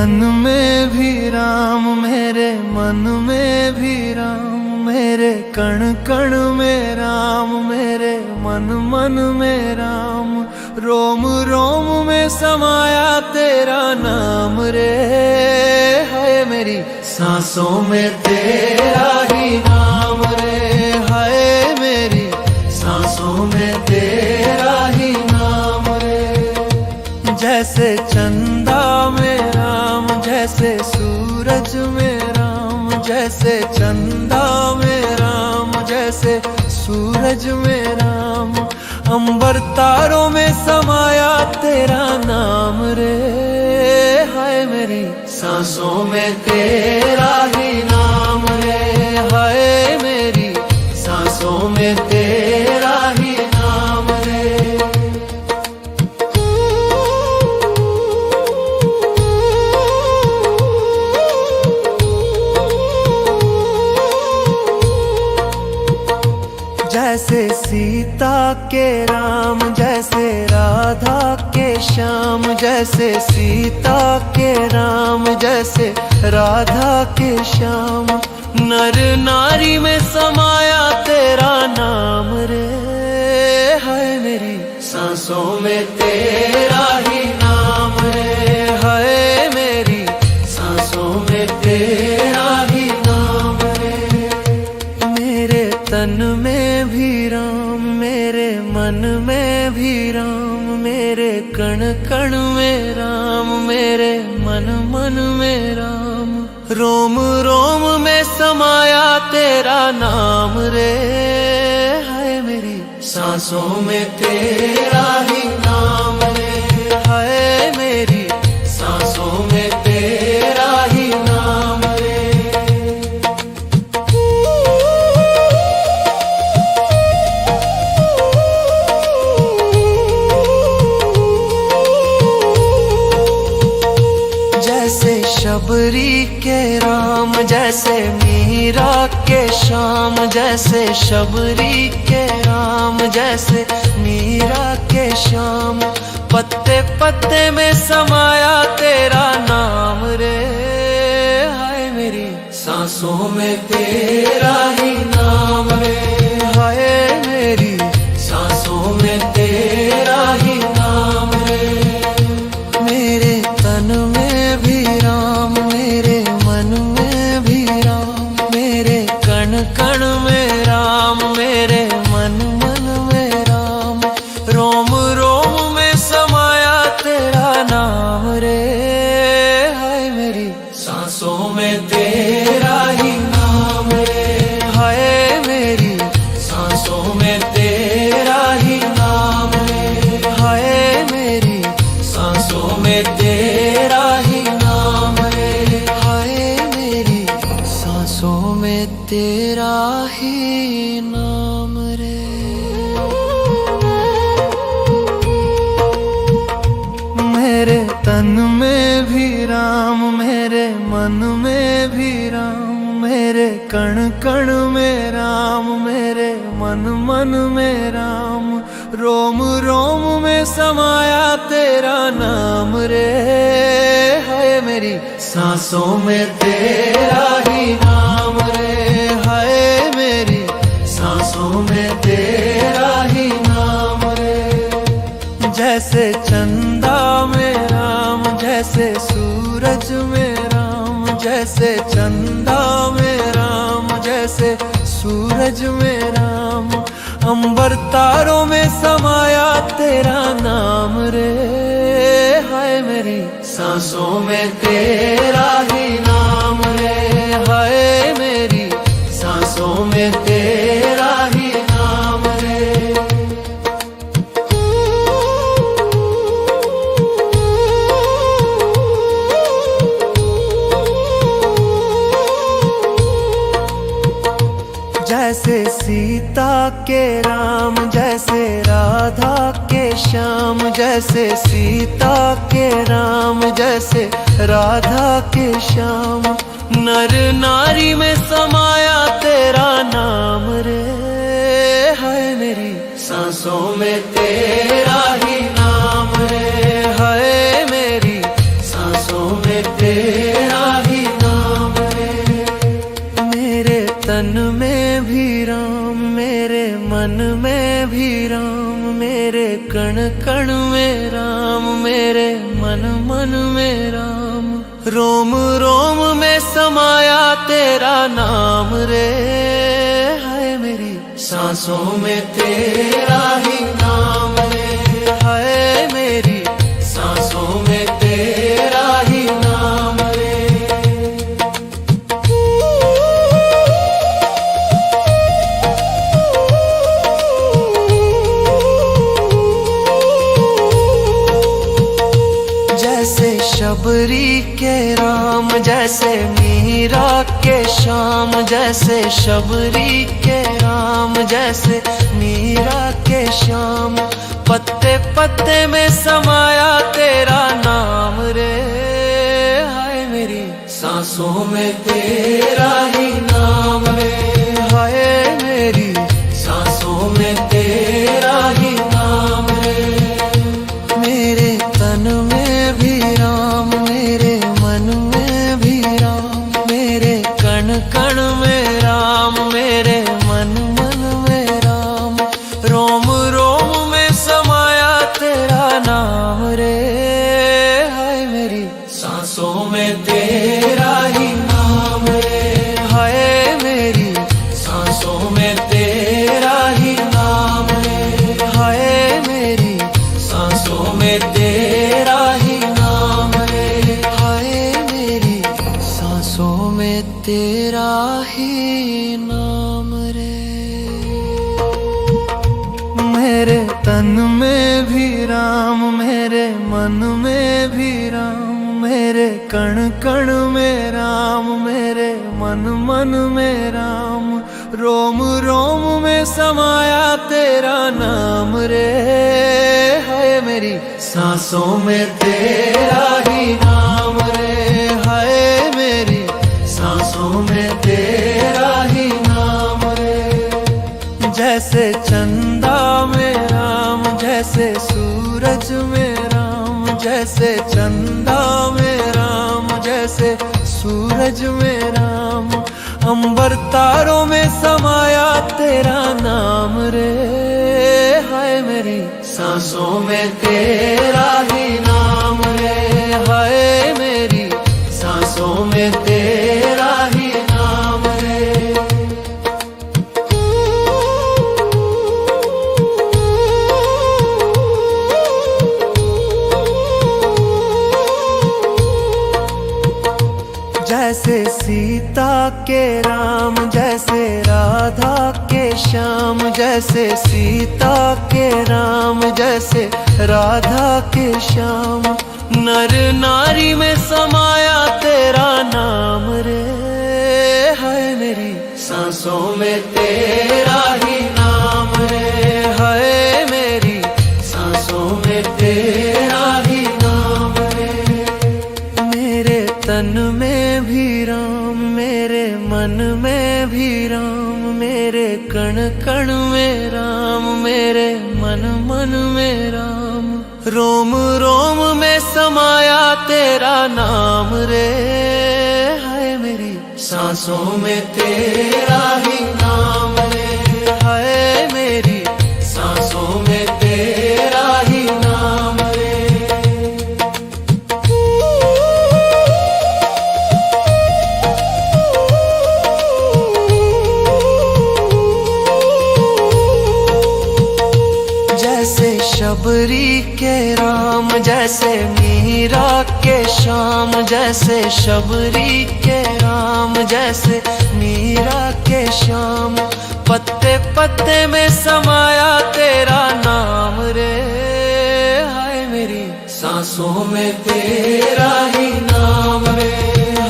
तन में भी राम, मेरे मन में भी राम, मेरे कण कण में राम, मेरे मन मन में राम, रोम रोम में समाया तेरा नाम रे। है मेरी सांसों में तेरा ही नाम रे, है मेरी सांसों में तेरा ही नाम रे। जैसे चंदा में राम, जैसे सूरज में राम, जैसे चंदा में राम, जैसे सूरज में राम, अंबर तारों में समाया तेरा नाम रे। हाय मेरी सांसों में तेरा ही नाम रे, हाय मेरी सांसों में तेरा ही नाम रे। जैसे सीता के राम, जैसे राधा के श्याम, जैसे सीता के राम, जैसे राधा के श्याम, नर नारी में समाया तेरा नाम रे। है मेरी सांसों में तेरा ही नाम रे, है मेरी सांसों में तेरा ही नाम रे। मेरे तन में भी राम, मेरे मन में भी राम, मेरे कण कण में राम, मेरे मन मन में राम, रोम रोम में समाया तेरा नाम रे। है मेरी सांसों में तेरा ही नाम रे, है मेरी सांसों में तेरा ही नाम रे। जैसे शबरी के राम, जैसे मीरा के श्याम, जैसे शबरी के राम, जैसे मीरा के श्याम, पत्ते पत्ते में समाया तेरा नाम रे। हाय मेरी सांसों में तेरा ही नाम रे, हाय मेरी सांसों में तेरा ही नाम रे। मेरे तन में भी राम, मेरे मन में भी राम, मेरे कण कण में राम, मेरे मन मन में राम, रोम रोम में समाया तेरा नाम रे। हाय मेरी सांसों में तेरा ही नाम रे, हाय मेरी सांसों में तेरा ही नाम रे, हाय मेरी सांसों में तेरा ही नाम रे, हाय मेरी सांसों में तेरा ही नाम रे। मेरे तन में भी राम, मेरे मन में भी राम, मेरे कण कण में राम, मेरे मन मन में राम, रोम रोम में समाया तेरा नाम रे। है मेरी सांसों में तेरा ही नाम रे, है मेरी सांसों में तेरा ही नाम रे। जैसे चंदा में राम, जैसे सूरज में राम, जैसे चंदा में राम, जैसे सूरज में राम, अंबर तारों में समाया तेरा नाम रे। हाय मेरी सांसों में तेरा ही नाम रे, हाय मेरी सांसों में तेरा ही नाम रे। जैसे सीता के राम, जैसे राधा के श्याम, जैसे सीता के राम, जैसे राधा के श्याम, नर नारी में समाया तेरा नाम रे। है मेरी सांसों में तेरा ही नाम रे, है मेरी सांसों में तेरा रोम रोम में समाया तेरा नाम रे, हाय मेरी सांसों में तेरा ही नाम रे, हाय मेरी सांसों में तेरा ही नाम रे। जैसे शबरी के राम, जैसे मीरा के श्याम, जैसे शबरी के राम, जैसे मीरा के श्याम, पत्ते पत्ते में समाया तेरा नाम रे, हाय मेरी सांसों में तेरा ही नाम रे, हाय मेरी सांसों में तेरा ही नाम रे। मेरे तन में भी राम, मेरे मन में भी राम, मेरे कण कण में राम, मेरे मन मन में राम, रोम रोम में समाया तेरा नाम रे, हाय मेरी सांसों में तेरा ही नाम रे, हाय मेरी सांसों में तेरा ही नाम रे, हाय मेरी सांसों में तेरा ही नाम रे, हाय मेरी सांसों में तेरा ही नाम रे। मेरे तन में भी राम, मेरे मन में भी राम, मेरे कण कण में राम, मेरे मन मन में राम, रोम रोम में समाया तेरा नाम रे, हाय मेरी सांसों में तेरा ही नाम रे, हाय मेरी सांसों में तेरा ही नाम रे। जैसे चंदा में राम, जैसे सूरज में राम, जैसे चंदा में राम, जैसे सूरज में राम, अंबर तारों में समाया तेरा नाम रे, हाय मेरी सांसों में तेरा ही नाम रे, हाय मेरी सांसों में तेरा ही नाम रे। जैसे सीता के राम, जैसे राधा के श्याम, जैसे सीता के राम, जैसे राधा के श्याम, नर नारी में समाया तेरा नाम रे, हाय मेरी सांसों में तेरा ही नाम रे, हाय मेरी सांसों में तेरा ही नाम रे। मेरे तन में भी राम, मेरे मन में भी राम, मेरे कण कण में राम, मेरे मन मन में राम, रोम रोम में समाया तेरा नाम रे, हाय मेरी सांसों में तेरा ही नाम रे, हाय मेरी सांसों में तेरा ही नाम रे। जैसे शबरी के राम, जैसे मीरा के श्याम, जैसे शबरी के राम, जैसे मीरा के श्याम, पत्ते पत्ते में समाया तेरा नाम रे, हाय मेरी सांसों में तेरा ही नाम रे,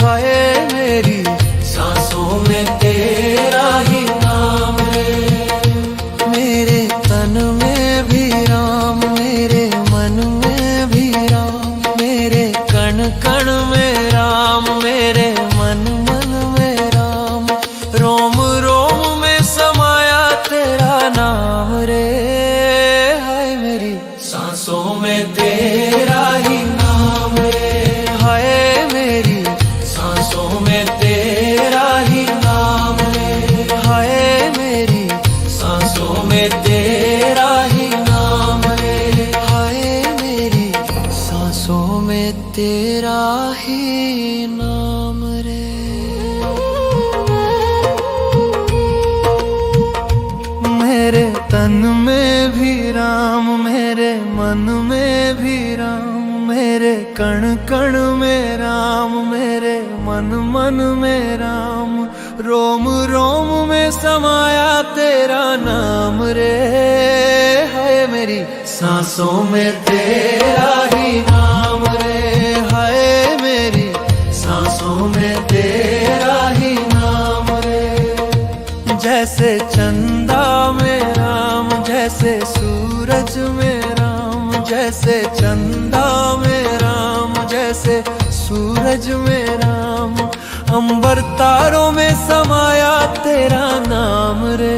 हाय मेरी सांसों में तेरा ही नाम रे। मेरे तन में भी राम, मेरे मन में भी राम, मेरे कण कण में राम, मेरे मन मन में राम, रोम रोम में समाया तेरा नाम रे, हाय मेरी सांसों में तेरा ही नाम रे, हाय मेरी सांसों में तेरा ही नाम रे, हाय मेरी सांसों में तेरा ही नाम रे, हाय मेरी सांसों में तेरा ही नाम रे। मेरे तन में भी राम, मेरे मन में भी राम, मेरे कण कण में राम, मेरे मन मन में राम, रोम रोम में समाया तेरा नाम रे। है मेरी सांसों में तेरा ही नाम रे। है मेरी सांसों में तेरा ही नाम रे। जैसे चंदा में राम, जैसे सूरज में राम, जैसे चंदा में राम, जैसे सूरज में राम, अंबर तारों में समाया तेरा नाम रे।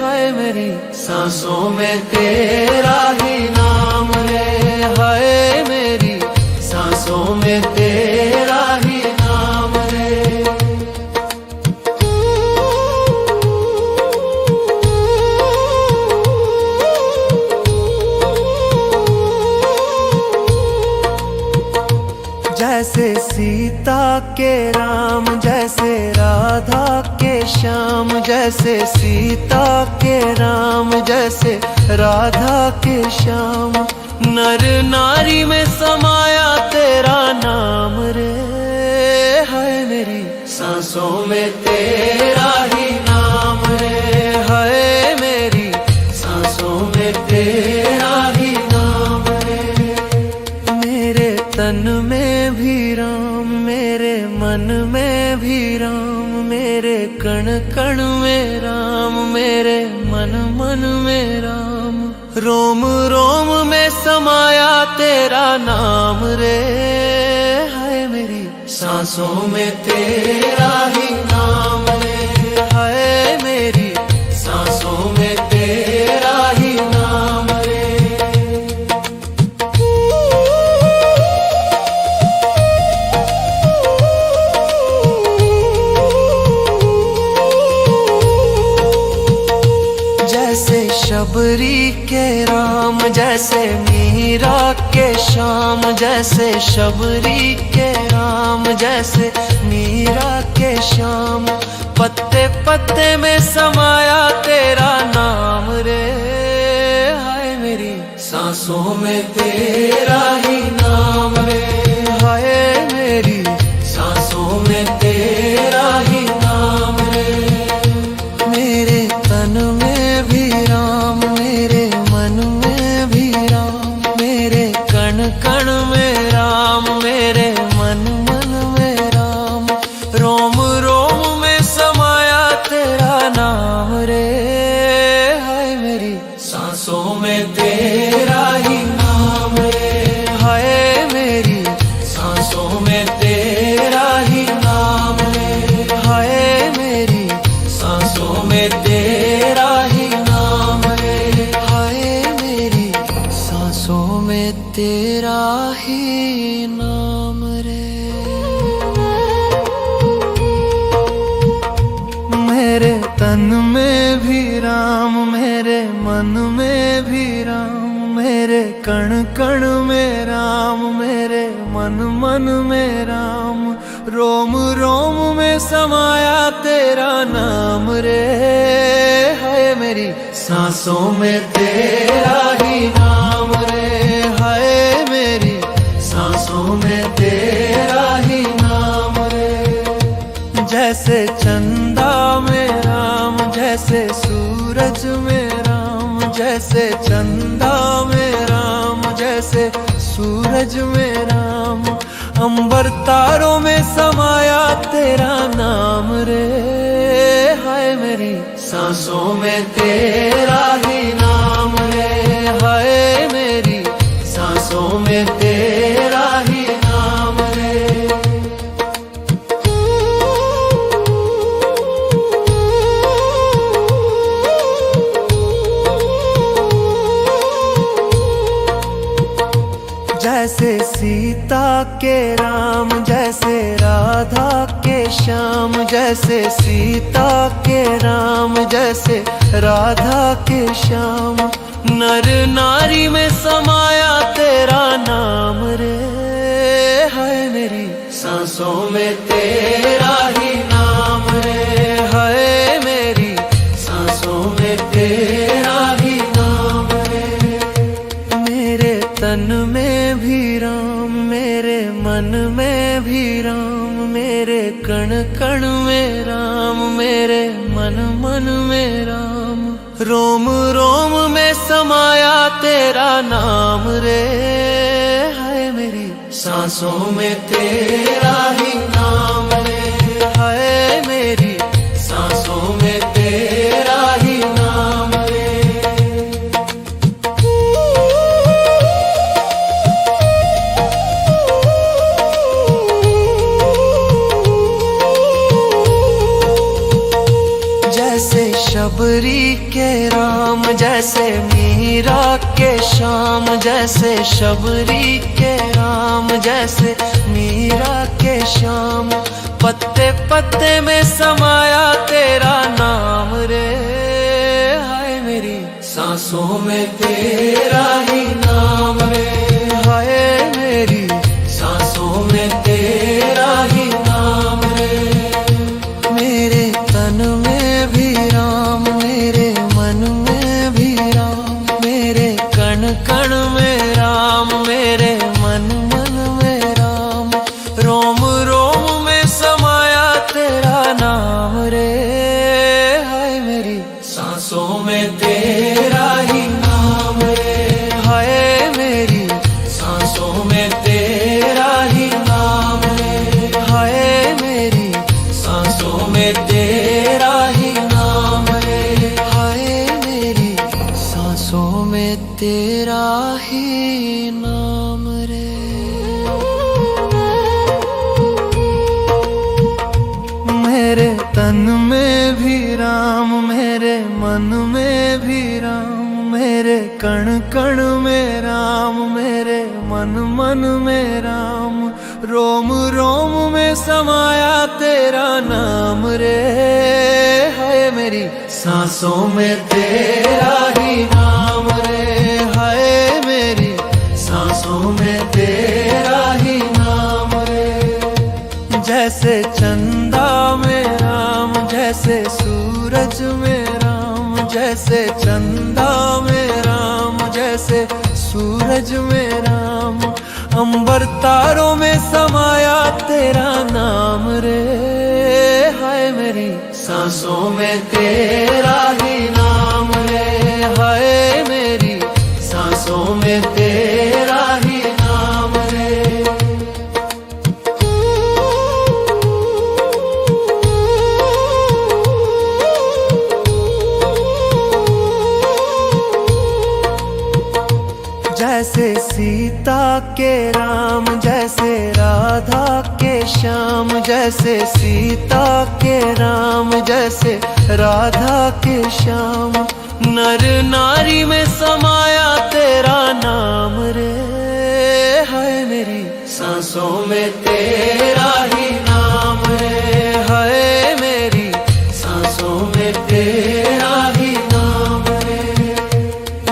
हाय मेरी सांसों में तेरा ही नाम रे। हाय मेरी सांसों में तेरा ही नाम रे। जैसे सीता के राम, जैसे राधा के श्याम, जैसे सीता के राम, जैसे राधा के श्याम, नर नारी में समाया तेरा नाम रे। है मेरी सांसों में तेरा ही नाम रे। है मेरी सांसों में तेरा ही नाम रे। मेरे तन में भी राम, मेरे मन में भी राम, मेरे कण कण में राम, मेरे मन मन में राम, रोम रोम में समाया तेरा नाम रे। है मेरी सांसों में तेरा ही नाम रे। है मेरी सांसों में तेरा ही नाम रे। जैसे शबरी के राम, जैसे मीरा के श्याम, जैसे शबरी के राम, जैसे मीरा के श्याम, पत्ते पत्ते में समाया तेरा नाम रे। हाय मेरी सांसों में तेरा ही नाम रे। हाय मेरी सांसों में तेरा ही नाम रे। मेरे तन में भी राम, मेरे मन में भी राम, मेरे कण कण में राम, मेरे मन मन में राम, रोम रोम में समाया तेरा नाम रे। हाय मेरी सांसों में तेरा ही नाम रे। हाय मेरी सांसों में तेरा ही नाम रे। हाय मेरी सांसों में तेरा ही नाम रे। हाय मेरी सांसों में तेरा ही नाम रे। मेरे तन में भी राम, मेरे मन में भी राम, मेरे कण कण में राम, मेरे मन मन में राम, रोम रोम में समाया तेरा नाम रे। है मेरी सांसों में तेरा ही नाम रे। है मेरी सांसों में तेरा ही नाम रे। जैसे चंदा में राम, जैसे सूरज में राम, जैसे चंदा में राम, जैसे सूरज में राम, अंबर तारों में समाया तेरा नाम रे। हाय मेरी सांसों में तेरा ही नाम रे। हाय मेरी सांसों में तेरा ही नाम रे। जैसे सीता के राम, जैसे राधा के श्याम, जैसे सीता के राम, जैसे राधा के श्याम, नर नारी में समाया तेरा नाम रे। है सांसों में तेरा ही नाम रे, हाय मेरी सांसों में तेरा ही नाम रे। मेरे तन में भी राम, मेरे मन में भी राम, मेरे कण कण में राम, मेरे मन मन में राम। रोम रोम में समाया तेरा नाम रे, हाय मेरी सांसों में तेरा ही नाम रे, हाय मेरी सांसों में तेरा ही नाम रे। जैसे शबरी के राम, जैसे मीरा के श्याम, जैसे शबरी के राम, जैसे मीरा के श्याम। पत्ते पत्ते में समाया तेरा नाम रे, हाय मेरी सांसों में तेरा ही नाम रे, हाय मेरी सांसों में तेरा ही नाम रे। मेरे तन में भी राम, मेरे मन में भी राम, मेरे कण कण में राम, मेरे मन मन में राम। रोम रोम में समाया तेरा नाम रे, हाय मेरी सांसों में तेरा ही नाम रे, हाय मेरी सांसों में तेरा ही नाम रे, हाय मेरी सांसों में तेरा ही नाम रे, हाय मेरी सांसों में तेरा ही नाम रे। मेरे तन में भी राम, मेरे मन में भी राम, मेरे कण कण में राम, मेरे मन मन में राम। रोम रोम में समाया तेरा नाम रे, हाय मेरी सांसों में तेरा ही नाम रे, हाय मेरी सांसों में तेरा ही नाम रे। जैसे चंदा में राम, जैसे सूरज में राम, जैसे चंदा में राम, जैसे सूरज में राम। अंबर तारों में समाया तेरा नाम रे, हाय मेरी सांसों में तेरा ही नाम रे, हाय मेरी सांसों में तेरा ही नाम रे। जैसे सीता के राम, जैसे राधा के श्याम, जैसे सीता के राम, जैसे राधा के श्याम। नर नारी में समाया तेरा नाम रे, हाय मेरी सांसों में तेरा ही नाम रे, हाय मेरी सांसों में तेरा ही नाम रे।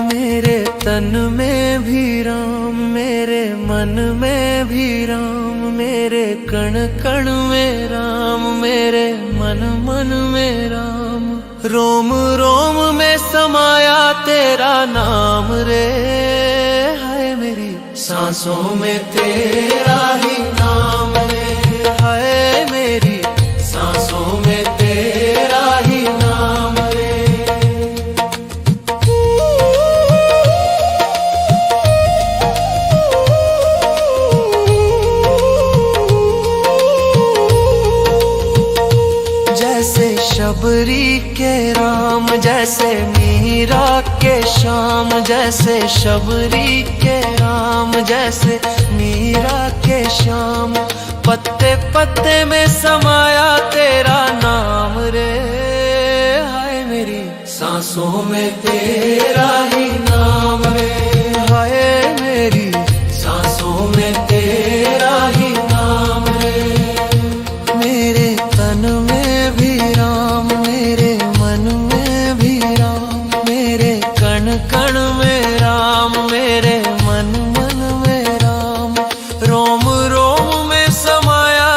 मेरे तन में भी राम, मेरे मन में भी राम, मेरे कण कण में राम, मेरे मन मन में राम। रोम रोम में समाया तेरा नाम रे, हाय मेरी सांसों में तेरा ही नाम रे, हाय मेरी सांसों में तेरा ही नाम रे। जैसे शबरी के राम, जैसे मीरा के श्याम, जैसे शबरी के राम, जैसे मीरा के श्याम। पत्ते पत्ते में समाया तेरा नाम रे, हाय मेरी सांसों में तेरा ही नाम रे, हाय मेरी सांसों में तेरा ही नाम रे। मेरे तन में भी राम, मेरे मन में भी राम, मेरे कण कण में राम, मेरे मन मन में राम। रोम रोम में समाया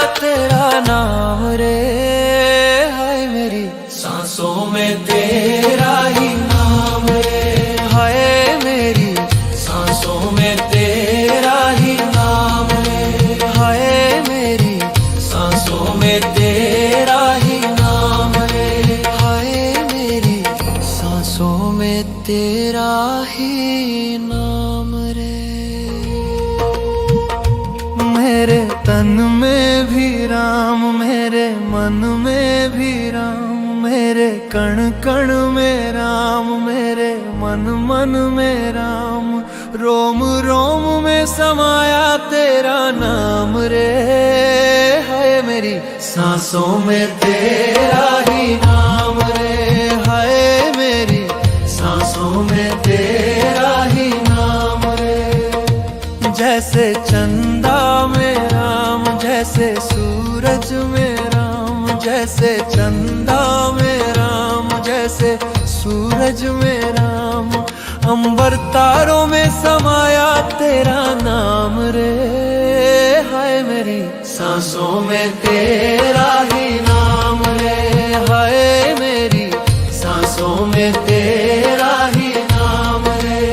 तन में भी राम, मेरे मन में भी राम, मेरे कण कण में राम, मेरे मन मन में राम, रोम रोम में समाया तेरा नाम रे। है मेरी सांसों में तेरा ही नाम रे, है मेरी सांसों में तेरा ही नाम रे। जैसे चंदा में राम, जैसे सूरज में राम, जैसे चंदा में राम, जैसे सूरज में राम, अंबर तारों में समाया तेरा नाम रे। हाय मेरी सांसों में तेरा ही नाम रे, हाय मेरी सांसों में तेरा ही नाम रे।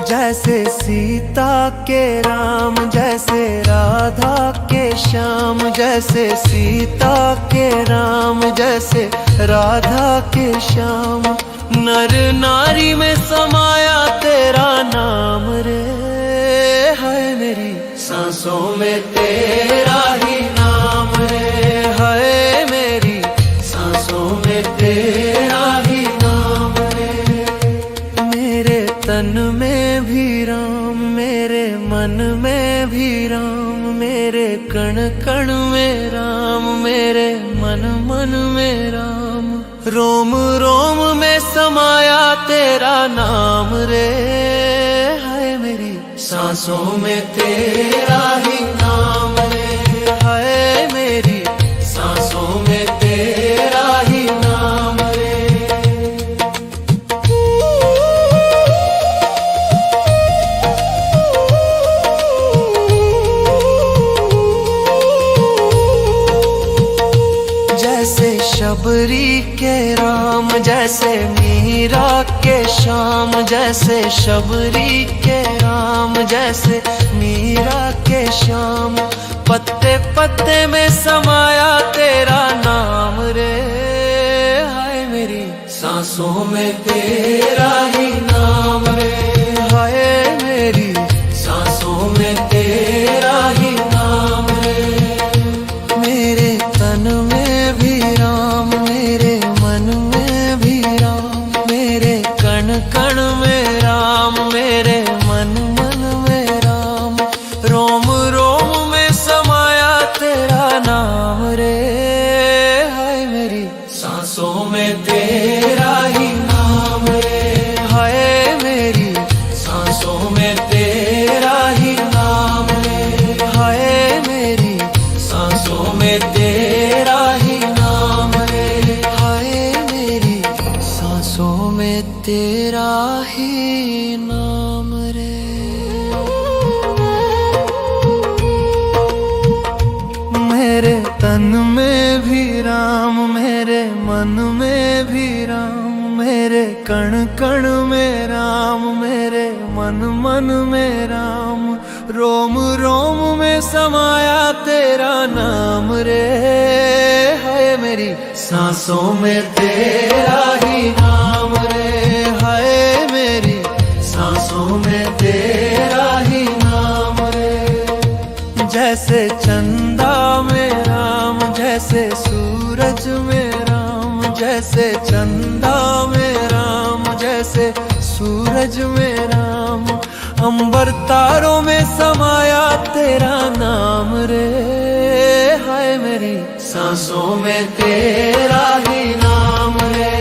जैसे सीता के राम, जैसे राधा के श्याम, जैसे सीता के राम, जैसे राधा के श्याम, नर नारी में समाया तेरा नाम रे। है मेरी सांसों में तेरा ही नाम रे, है मेरी सांसों में तेरा ही नाम रे। मेरे तन में भी राम, मेरे मन में भी राम, मेरे कण कण में राम, मेरे मन मन में राम, रोम रोम में समाया तेरा नाम रे। है मेरी सांसों में तेरा ही नाम रे, है मेरी सांसों में तेरा ही नाम रे। जैसे शबरी के राम, जैसे मीरा के श्याम, जैसे शबरी के राम, जैसे मीरा के श्याम, पत्ते पत्ते में समाया तेरा नाम रे। हाय मेरी सांसों में तेरा ही नाम रे, हाय मेरी सांसों में तेरा ही नाम रे। मेरे तन में भी राम, मेरे मन में भी राम, मेरे कण कण में राम, मेरे मन मन में राम, रोम रोम में समाया तेरा नाम रे। हाय मेरी सांसों में तेरा ही नाम रे, हाय मेरी सांसों में तेरा ही नाम रे, हाय मेरी सांसों में तेरा ही नाम रे, हाय मेरी सांसों में तेरा ही नाम रे। मेरे तन में भी राम, मेरे मन में भी राम, मेरे कण कण में राम, मेरे मन मन में राम, रोम रोम में समाया तेरा नाम रे। है मेरी सांसों में तेरा ही नाम रे, है मेरी सांसों में तेरा ही नाम रे। जैसे चंदा में राम, जैसे सूरज में राम, जैसे चंदा में राम, जैसे सूरज में राम, अंबर तारों में समाया तेरा नाम रे। हाय मेरी सांसों में तेरा ही नाम रे,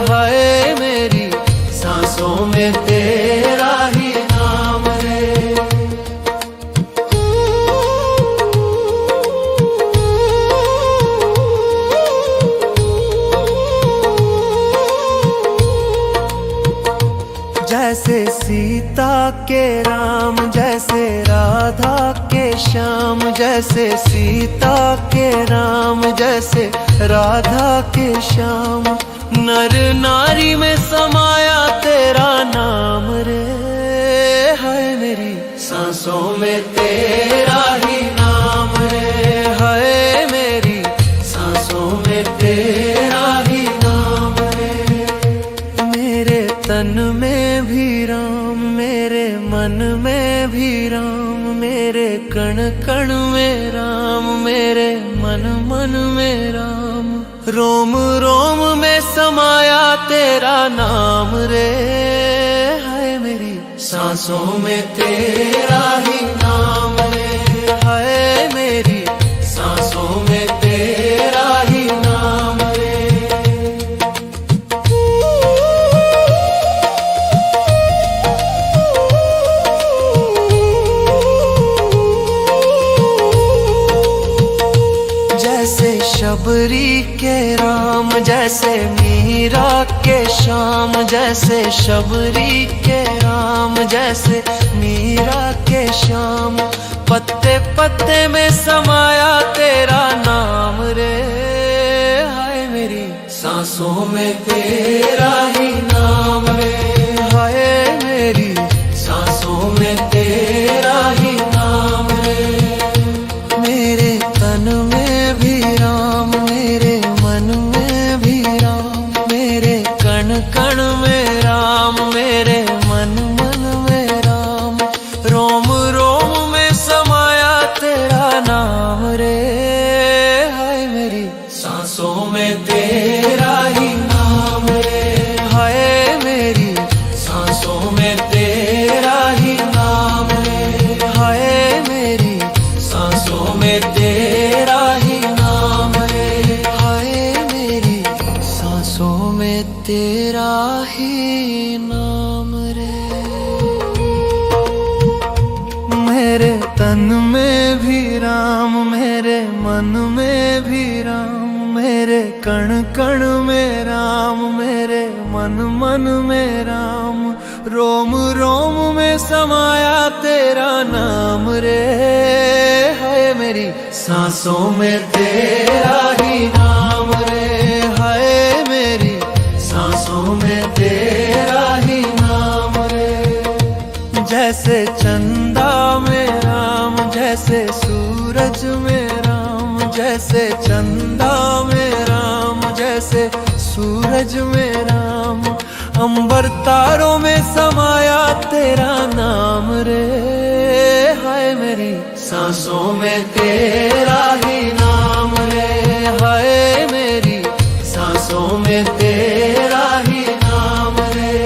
हाय मेरी सांसों में तेरा ही नाम रे। जैसे सीता के राम, जैसे राधा के श्याम, जैसे सीता के राम, जैसे राधा के श्याम, नर नारी में समाया तेरा नाम रे। है मेरी सांसों में तेरा ही नाम रे, है मेरी सांसों में तेरा कण कण में राम, मेरे मन मन में राम। रोम रोम में समाया तेरा नाम रे, हाय मेरी सांसों में तेरा ही नाम रे, हाय मेरी सांसों में तेरा ही नाम रे। जैसे शबरी के राम, जैसे मीरा के श्याम, जैसे शबरी के राम, जैसे मीरा के श्याम। पत्ते पत्ते में समाया तेरा नाम रे, हाय मेरी सांसों में तेरा ही नाम रे, हाय मेरी सांसों में तेरा ही नाम रे। मेरे तन में भी राम, मेरे मन में भी राम, मेरे कण कण में राम, मेरे मन मन में राम। रोम रोम में समाया तेरा नाम रे, हाय मेरी सांसों में तेरा ही नाम रे, हाय मेरी सांसों में तेरा ही नाम रे, हाय मेरी सांसों में तेरा ही नाम रे, हाय मेरी सांसों में तेरा ही नाम रे। मेरे तन में भी राम, मेरे मन में भी राम, मेरे कण कण में राम, मेरे मन मन में राम। रोम रोम में समाया तेरा नाम रे, हाय मेरी सांसों में तेरा ही नाम रे, हाय मेरी सांसों में तेरा ही नाम रे। जैसे चंदा में राम, जैसे सूरज में राम, जैसे चंदा में राम, जैसे सूरज में राम। अंबर तारों में समाया तेरा नाम रे, हाय मेरी सांसों में तेरा ही नाम रे, हाय मेरी सांसों में तेरा ही नाम रे।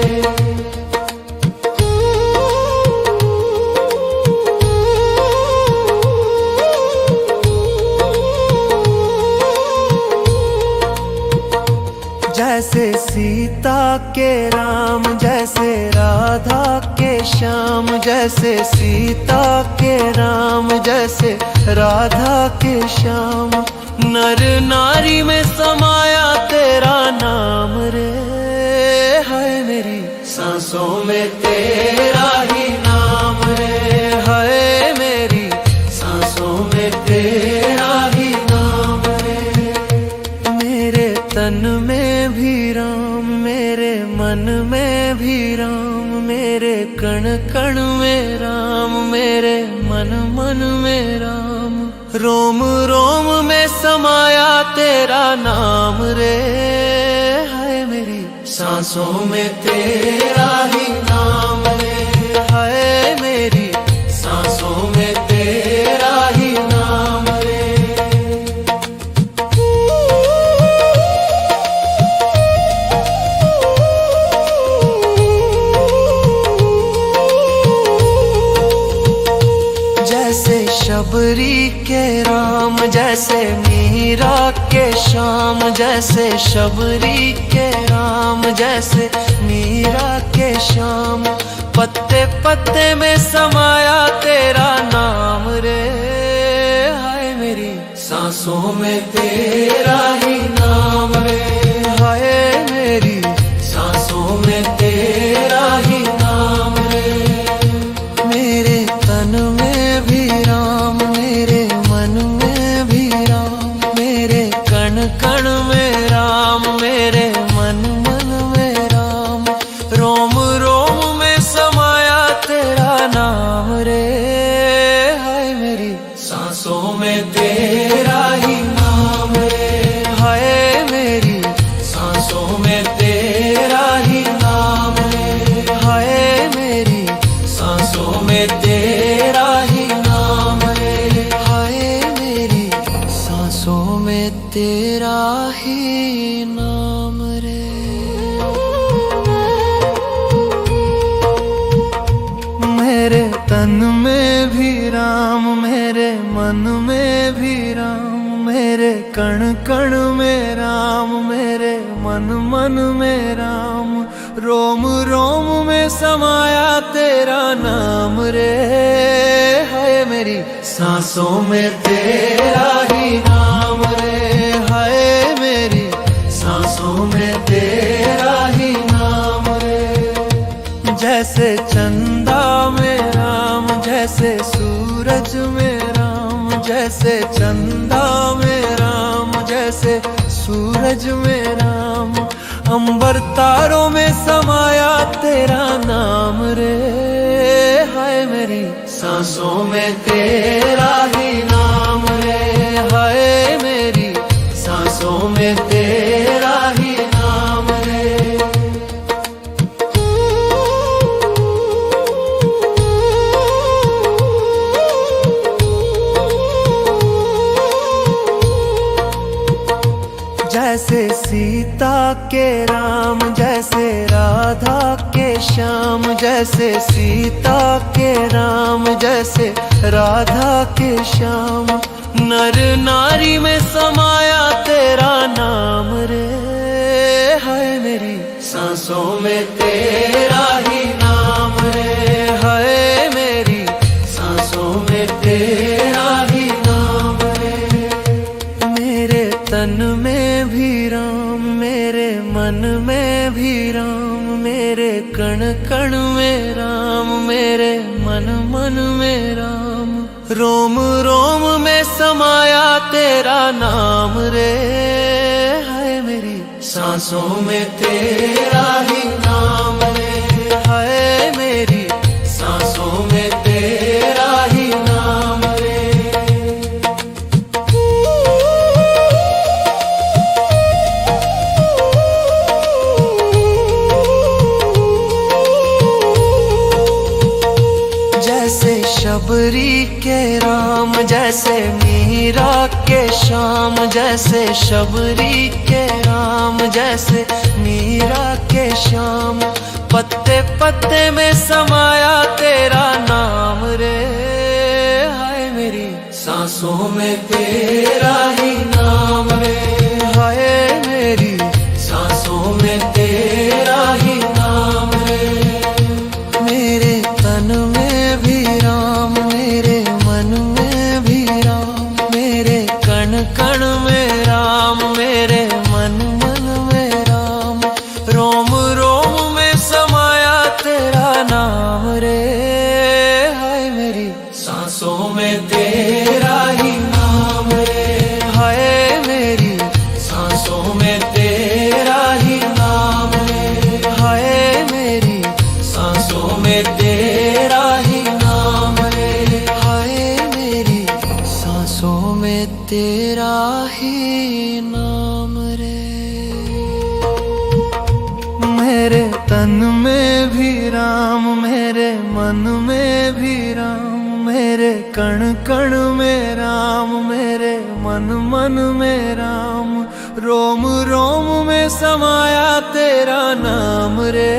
जैसे सीता के राम, जैसे राधा के श्याम, जैसे सीता के राम, जैसे राधा के श्याम। नर नारी में समाया तेरा नाम रे, हाय मेरी सांसों में तेरा ही नाम रे, हाय मेरी सांसों में तेरा ही नाम रे। मेरे तन में भी राम, मेरे मन में भी राम, मेरे कण कण में राम, मेरे मन मन में राम। रोम रोम में समाया तेरा नाम रे, हाय मेरी सांसों में तेरा ही नाम रे, हाय मेरी सांसों में तेरा ही नाम रे। जैसे शबरी के राम, जैसे मीरा के श्याम, जैसे शबरी के राम, जैसे मीरा के श्याम। पत्ते पत्ते में समाया तेरा नाम रे, हाय मेरी सांसों में तेरा ही नाम रे, हाय मेरी सांसों में तेरा ही नाम रे। मेरे तन में भी राम, मेरे मन में भी राम, मेरे कण कण में राम, मेरे मन मन में राम। रोम रोम में समाया तेरा नाम रे, हाय मेरी सांसों में तेरा ही नाम रे, हाय मेरी मन में भी राम, मेरे कण कण में राम, मेरे मन मन में राम, रोम रोम में समाया तेरा नाम रे। हाय मेरी सांसों में तेरा ही नाम रे, हाय मेरी सांसों में तेरा ही नाम रे। जैसे चंदा में राम, जैसे सूरज में राम, जैसे चंदा में राम, जैसे सूरज में राम, अंबर तारों में समाया तेरा नाम रे। हाय मेरी सांसों में तेरा ही नाम रे, हाय मेरी सांसों में तेरा ही नाम रे। जैसे सीता के राम, जैसे राधा के श्याम, जैसे सीता के राम, जैसे राधा के श्याम, नर नारी में समाया तेरा नाम रे। हाय मेरी सांसों में तेरा ही नाम रे, हाय मेरी सांसों में तेरा ही नाम रे। मेरे तन में भी राम, मेरे मन में भी राम, मेरे कण कण में राम, मेरे मन मन में राम, रोम रोम में समाया तेरा नाम रे। हाय मेरी सांसों में तेरा ही नाम रे, हाय मेरी सांसों में तेरा ही नाम रे। जैसे शबरी के राम, जैसे मीरा के श्याम, जैसे शबरी के राम, जैसे मीरा के श्याम, पत्ते पत्ते में समाया तेरा नाम रे। हाय मेरी सांसों में तेरा ही नाम रे, हाय मेरी सांसों में तेरा ही नाम रे। मेरे तन में भी राम, मेरे मन में भी राम, मेरे कण कण में राम, मेरे मन मन में राम, रोम रोम में समाया तेरा नाम रे। हाय मेरी सांसों में तेरा ही नाम रे, हाय मेरी सांसों में तेरा ही नाम रे, हाय मेरी सांसों में तेरा ही नाम रे, हाय मेरी सांसों में तेरा ही नाम रे। मेरे तन में भी राम, मेरे मन में भी राम, मेरे कण कण में राम, मेरे मन मन में राम, रोम रोम में समाया तेरा नाम रे।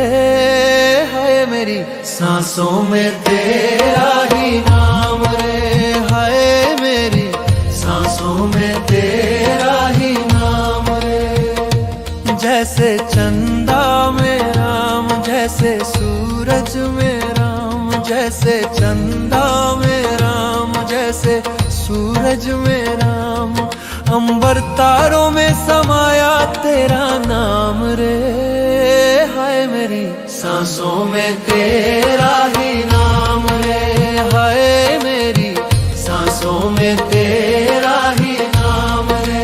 हाय मेरी सांसों में तेरा ही नाम रे, हाय मेरी सांसों में तेरा ही नाम रे। जैसे चंदा में राम, जैसे सूरज में राम, जैसे चंदा में राम, जैसे सूरज में राम, अंबर तारों में समाया तेरा नाम रे। हाय मेरी सांसों में तेरा ही नाम रे, हाय मेरी सांसों में तेरा ही नाम रे।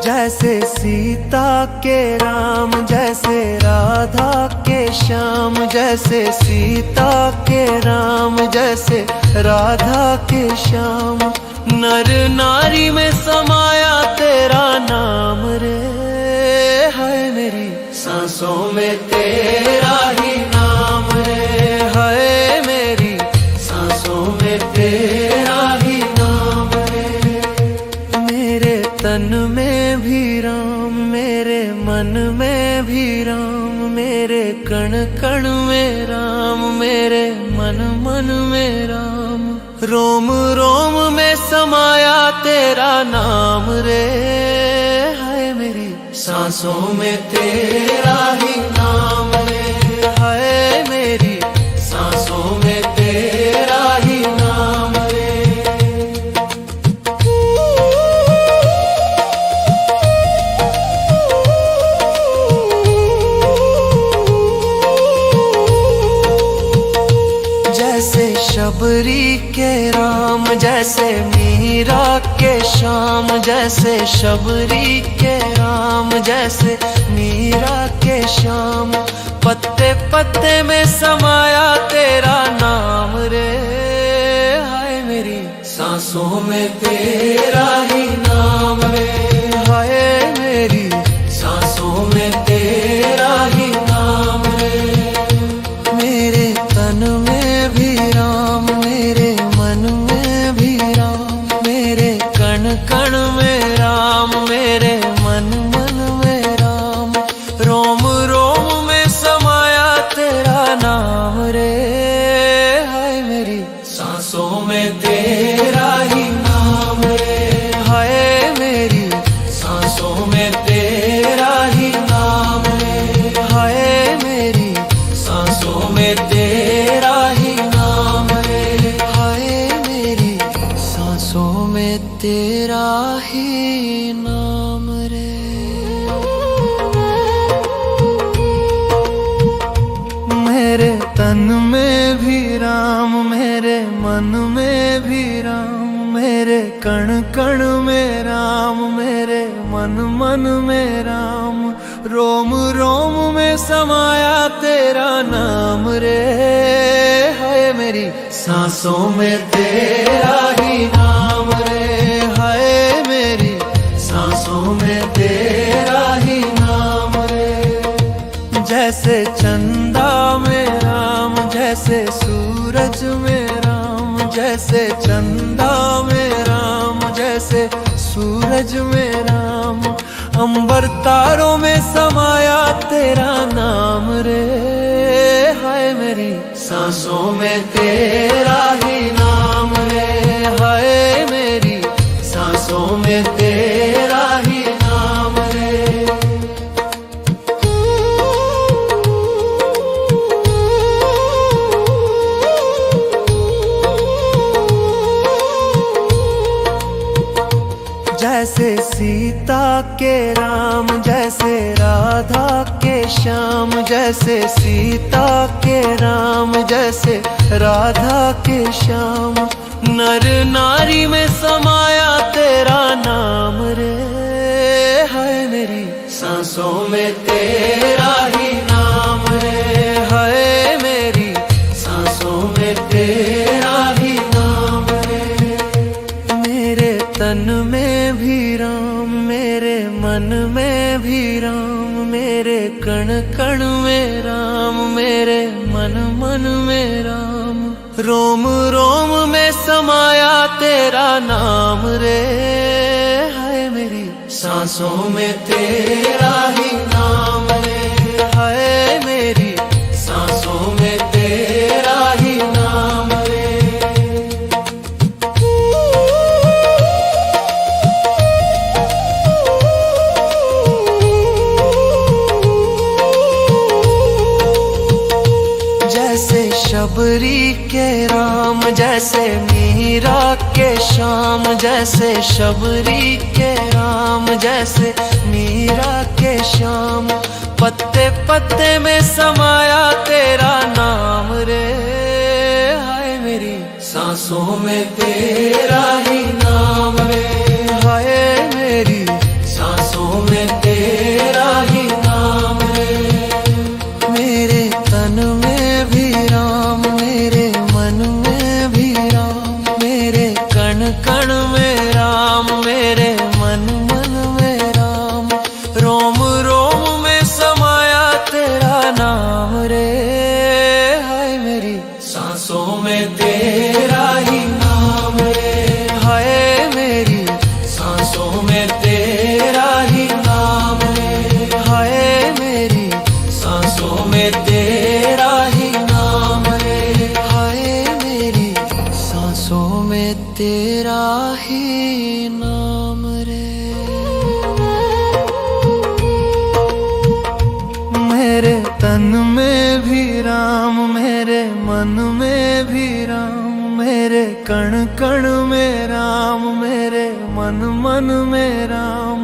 जैसे सीता के राम, जैसे राधा के श्याम, जैसे सीता के राम, जैसे राधा के श्याम, नर नारी में समाया तेरा नाम रे। हाय मेरी सांसों में तेरा ही नाम रे, हाय मेरी सांसों में तेरा ही नाम रे। मेरे तन में भी कण में राम, मेरे मन मन में राम। रोम रोम में समाया तेरा नाम रे, हाय मेरी सांसों में तेरा ही नाम रे, हाय मेरी सांसों में तेरा ही नाम रे। जैसे शबरी के राम, जैसे मीरा के श्याम, जैसे शबरी के राम, जैसे मीरा के श्याम। पत्ते पत्ते में समाया तेरा नाम रे, हाय मेरी सांसों में तेरा ही नाम रे, हाय मेरी सांसों में तेरा ही नाम रे। मेरे तन में भी राम, मेरे मन में भी राम, मेरे कण कण में राम, मेरे मन मन में राम। रोम रोम में समाया तेरा नाम रे, हाय मेरी सांसों में तेरा ही नाम रे, हाय मेरी सांसों में तेरा ही नाम रे, हाय मेरी सांसों में तेरा ही नाम रे, हाय मेरी सांसों में तेरा ही नाम रे। मेरे तन में भी राम, मेरे मन में भी राम, मेरे कण कण में राम, मेरे मन मन में राम। रोम रोम में समाया तेरा नाम रे, हाय मेरी सांसों में तेरा ही नाम रे, हाय मेरी सांसों में तेरा ही नाम रे। जैसे चंदा में राम, जैसे सूरज में राम, जैसे चंदा में राम, जैसे सूरज में राम। अंबर तारों में समाया तेरा नाम रे, हाय मेरी सांसों में तेरा ही नाम रे, हाय मेरी सांसों में तेरा ही नाम रे। जैसे सीता के राम, जैसे राधा के श्याम, जैसे सीता के राम, जैसे राधा के श्याम। नर नारी में समाया तेरा नाम रे, हाय मेरी सांसों में तेरा ही नाम रे, हाय मेरी सांसों में तेरा ही नाम रे। मेरे तन में भी राम, मेरे मन में भी राम, मेरे कण कण में राम, मेरे मन मन में राम। रोम रोम में समाया तेरा नाम रे, हाय मेरी सांसों में तेरा ही नाम रे, हाय मेरी सांसों में तेरा ही नाम रे। जैसे शबरी के राम, जैसे मीरा के श्याम, जैसे शबरी के राम, जैसे मीरा के श्याम। पत्ते पत्ते में समाया तेरा नाम रे, हाय मेरी सांसों में तेरा ही नाम रे, हाय मेरी सांसों में तेरा ही नाम रे। मेरे तन में भी राम, मेरे मन में भी राम, मेरे कण कण में राम, मेरे मन मन में राम। रोम रोम में समाया तेरा नाम रे, हाय मेरी सांसों में तेरा ही नाम रे, हाय मेरी सांसों में तेरा ही नाम रे, हाय मेरी सांसों में तेरा तेरा ही नाम रे। मेरे तन में भी राम, मेरे मन में भी राम, मेरे कण कण में राम, मेरे मन मन में राम,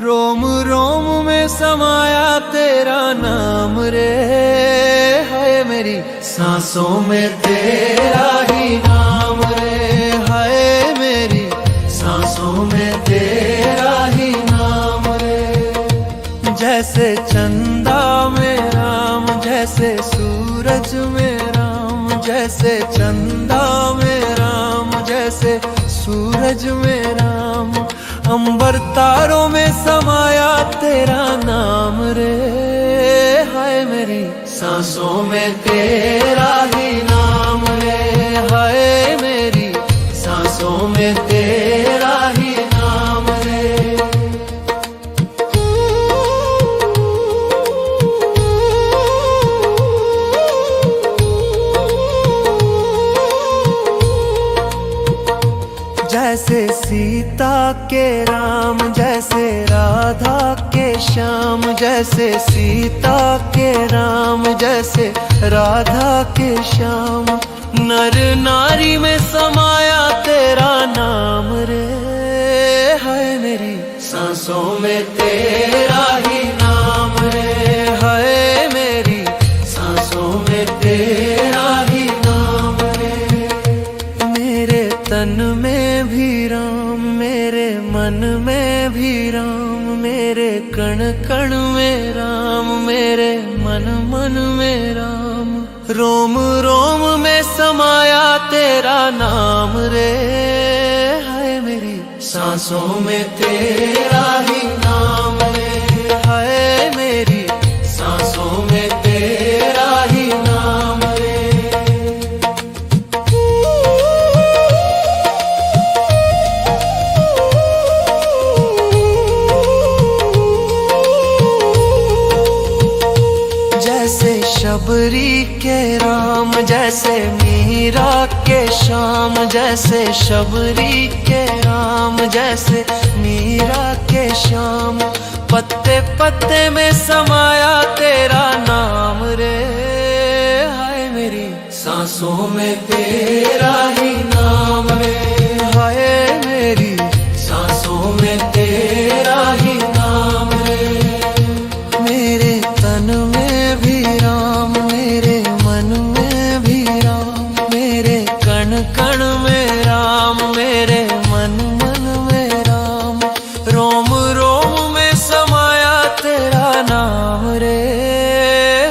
रोम रोम में समाया तेरा नाम रे। हाय मेरी सांसों में तेरा ही नाम रे। हाय मेरी सांसों में तेरा ही नाम रे। जैसे चंदा में राम, जैसे सूरज में राम, जैसे चंदा में राम, जैसे सूरज में राम, अंबर तारों में समाया तेरा नाम रे। हाय मेरी सांसों में तेरा ही नाम रे। हाय मेरी सांसों में तेरा ही नाम रे। जैसे सीता के राम, जैसे राधा के श्याम, जैसे सीता के राम, जैसे राधा के श्याम, नर नारी में समाया तेरा नाम रे। हाय मेरी सांसों में तेरा ही नाम रे। हाय मेरी सांसों में तेरा ही नाम रे। मेरे तन में भी राम, मेरे मन में भी राम, मेरे कण कण में राम, मेरे मन मन में राम, रोम रोम में समाया तेरा नाम रे। हाय मेरी सांसों में तेरा ही नाम रे। हाय मेरी सांसों में तेरा ही नाम रे। जैसे शबरी के राम, जैसे मीरा के श्याम, जैसे शबरी के राम, जैसे मीरा के श्याम, पत्ते पत्ते में समाया तेरा नाम रे। हाय मेरी सांसों में तेरा ही नाम रे। हाय मेरी सांसों में तेरा ही नाम रे। मेरे तन में भी राम, मेरे मन में भी राम, मेरे कण कण में राम, मेरे मन मन में राम, रोम रोम में समाया तेरा नाम रे।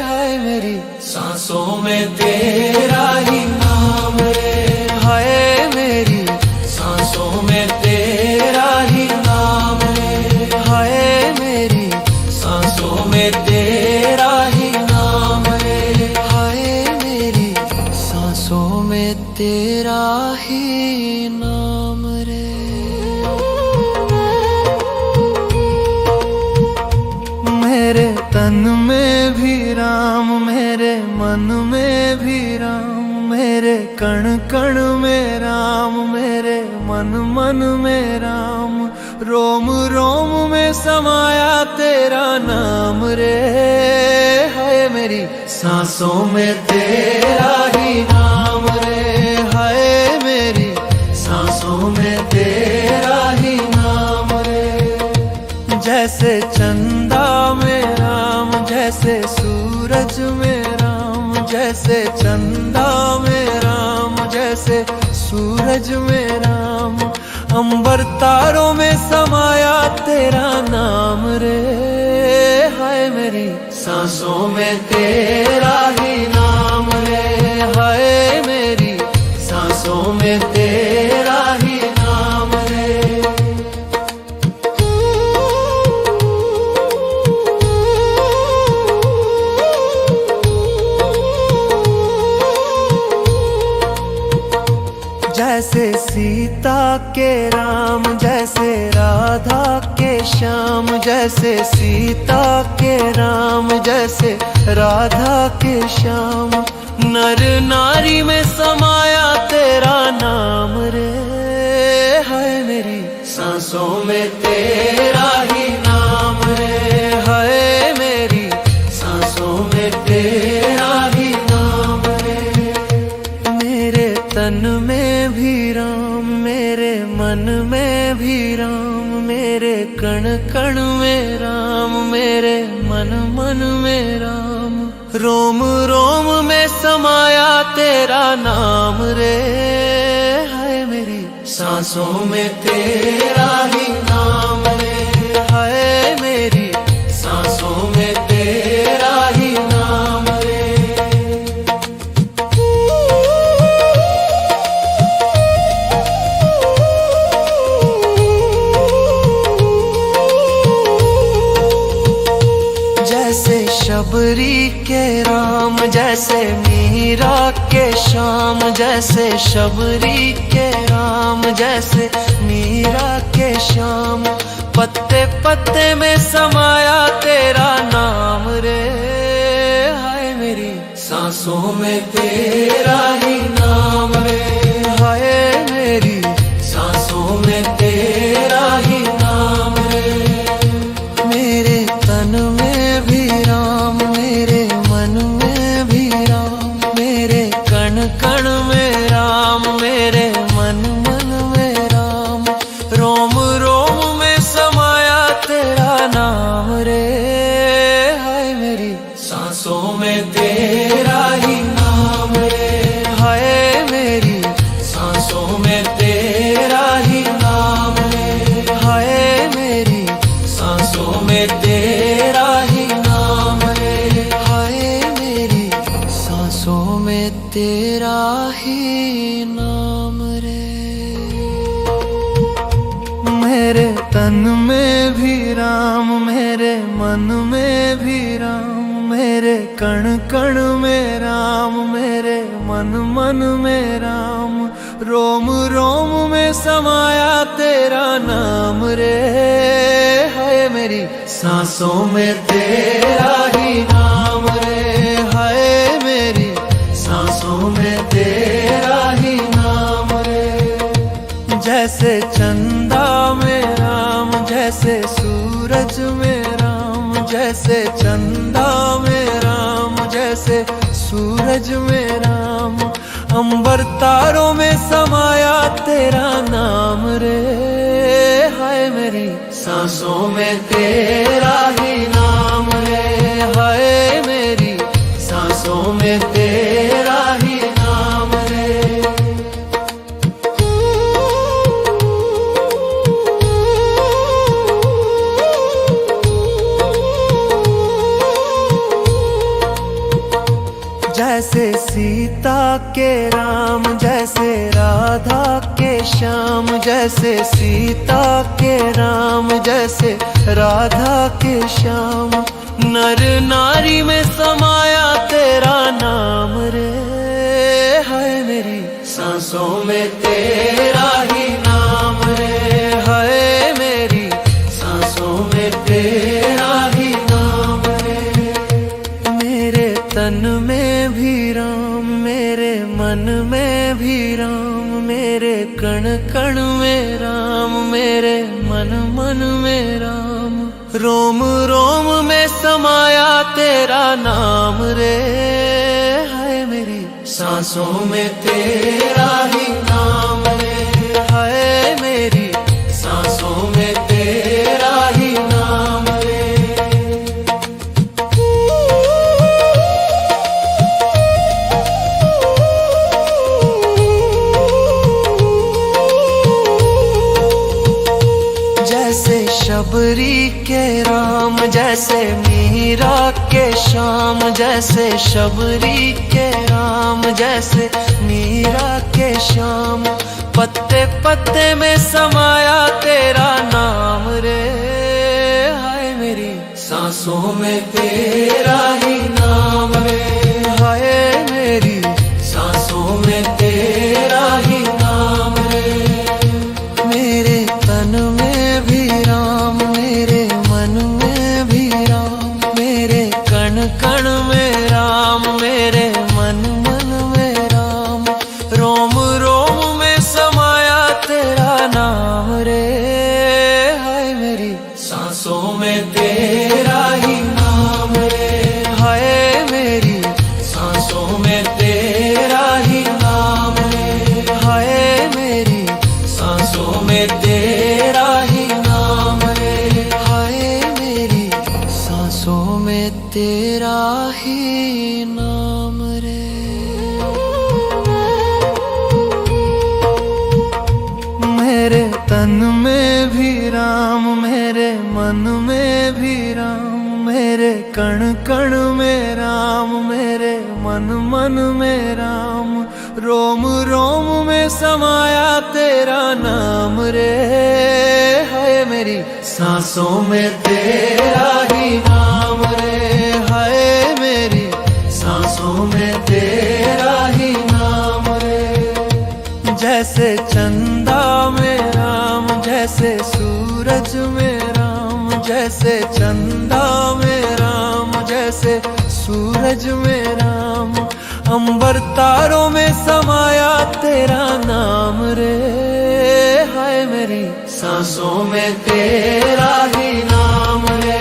हाय मेरी सांसों में तेरा ही नाम रे। हाय मेरी सांसों में तेरा ही नाम रे। हाय मेरी सांसों में तेरा ही नाम रे। हाय मेरी सांसों में तेरा ही नाम रे। मेरे तन में भी राम, मेरे मन में भी राम, मेरे कण कण में राम, मेरे मन मन में राम, रोम रोम में समाया तेरा नाम रे। हाय मेरी सांसों में तेरा ही नाम रे। हाय मेरी सांसों में तेरा ही नाम रे। जैसे चंदा में राम, जैसे सूरज में राम, जैसे चंदा में राम, जैसे सूरज में राम, अंबर तारों में समाया तेरा नाम रे। हाय मेरी सांसों में तेरा ही नाम रे। हाय मेरी सांसों में तेरा ही नाम रे। जैसे सीता के राम, जैसे राधा के श्याम, जैसे सीता के राम, जैसे राधा के श्याम, नर नारी में समाया तेरा नाम रे। सांसों में तेरा ही नाम रे, है मेरी सांसों में तेरा ही नाम रे। मेरे तन में भी राम, मेरे मन में भी राम, मेरे कण कण में राम, मेरे मन मन में राम। रोम रोम में समाया तेरा नाम रे, है मेरी सांसों में तेरा ही नाम रे, है मेरी सांसों में तेरा ही नाम रे। जैसे शबरी के राम, जैसे मीरा के श्याम, जैसे शबरी के राम, जैसे मीरा के श्याम। पत्ते पत्ते में समाया तेरा नाम रे, हाय मेरी सांसों में तेरा ही नाम रे, हाय मेरी सांसों में तेरा ही नाम रे। मेरे तन में भी राम, मेरे मन में भी राम, मेरे कण कण में राम, मेरे मन मन में राम। रोम रोम में समाया तेरा नाम रे, हाय मेरी सांसों में तेरा ही नाम रे, हाय मेरी सांसों में तेरा ही नाम रे, हाय मेरी सांसों में तेरा ही नाम रे, हाय मेरी सांसों में तेरा ही नाम रे। मेरे तन में भी राम, मेरे मन में भी राम, मेरे कण कण में राम, मेरे मन मन में राम। रोम रोम में समाया तेरा नाम रे, है मेरी सांसों में तेरा ही नाम रे, है मेरी सांसों में तेरा ही नाम रे। जैसे चंदा में राम, जैसे सूरज में राम, जैसे चंदा में राम, जैसे सूरज में राम। अंबर तारों में समाया तेरा नाम रे, हाय मेरी सांसों में तेरा ही नाम रे, हाय मेरी सांसों में तेरा ही नाम रे। जैसे सीता के राम, जैसे राधा के श्याम, जैसे सीता के राम, जैसे राधा के श्याम। नर नारी में समाया तेरा नाम रे, है मेरी सांसों में तेरा ही नाम रे, है मेरी सांसों में तेरा ही नाम रे। मेरे तन में भी राम, मेरे मन में भी राम, मेरे कण कण में राम, मेरे मन मन में राम। रोम रोम में समाया तेरा नाम रे, है मेरी सांसों में तेरा ही नाम रे, है मेरी सांसों में तेरा ही नाम रे। जैसे शबरी के राम, जैसे मीरा के श्याम, जैसे शबरी के राम, जैसे मीरा के श्याम। पत्ते पत्ते में समाया तेरा नाम रे, हाय मेरी सांसों में तेरा ही नाम रे, हाय मेरी सांसों में तेरा ही नाम रे। मेरे तन में भी राम, मेरे मन में भी राम, मेरे कण कण में राम, मेरे मन मन में राम। रोम रोम में समाया तेरा नाम रे, में तेरा ही नाम है, हाय मेरी सांसों में तेरा ही नाम है, हाय मेरी सांसों में तेरा ही नाम रे। मेरे तन में भी राम, मेरे मन में भी राम, मेरे कण कण में राम, मेरे मन मन में राम, रोम रोम में समाया तेरा नाम रे, हाय मेरी सांसों में तेरा ही नाम रे, हाय मेरी सांसों में तेरा ही नाम रे। जैसे चंदा में राम, जैसे सूरज में राम, जैसे चंदा में राम, जैसे सूरज में राम, अंबर तारों में समाया तेरा नाम रे, हाय मेरी सांसों में तेरा ही नाम रे,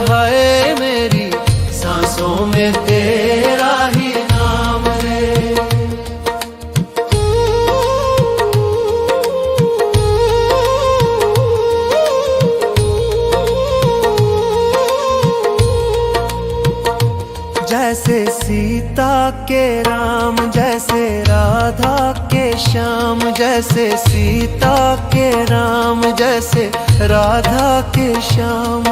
हाय मेरी सांसों में तेरा ही नाम रे। जैसे सीता के राम, जैसे राधा के श्याम, जैसे सीता के राम, जैसे राधा के श्याम,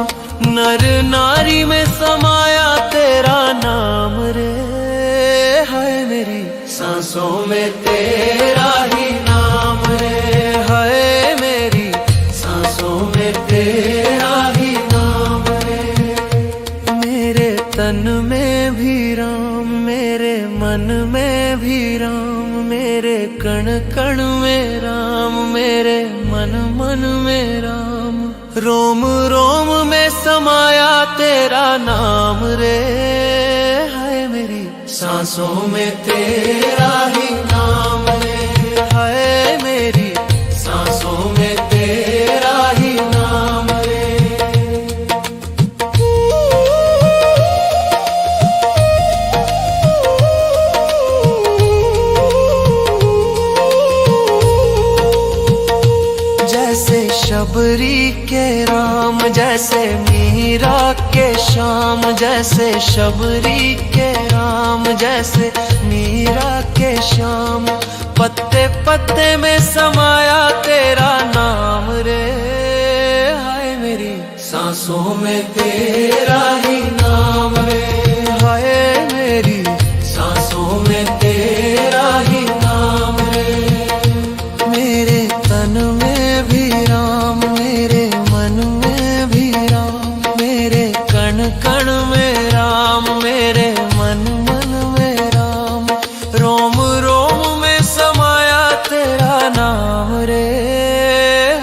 नर नारी में समाया तेरा नाम रे, हाय मेरी सांसों में तेरा ही नाम रे, हाय मेरी सांसों में तेरा ही नाम रे। मेरे तन में भी राम, मेरे मन में भी राम, मेरे कण कण में राम, मेरे मन मन में राम, रोम रोम में समाया तेरा नाम रे, हाय मेरी सांसों में तेरा ही नाम रे, हाय मेरी सांसों में तेरा ही नाम रे। जैसे शबरी के राम, जैसे मीरा के श्याम, जैसे शबरी के राम, जैसे मीरा के श्याम, पत्ते पत्ते में समाया तेरा नाम रे, हाय मेरी सांसों में तेरा ही नाम रे, हाय मेरी सांसों में तेरा ही नाम रे। मेरे तन में भी राम, मेरे मन में भी राम, मेरे कण कण में राम, मेरे मन मन में राम, रोम रोम में समाया तेरा नाम रे,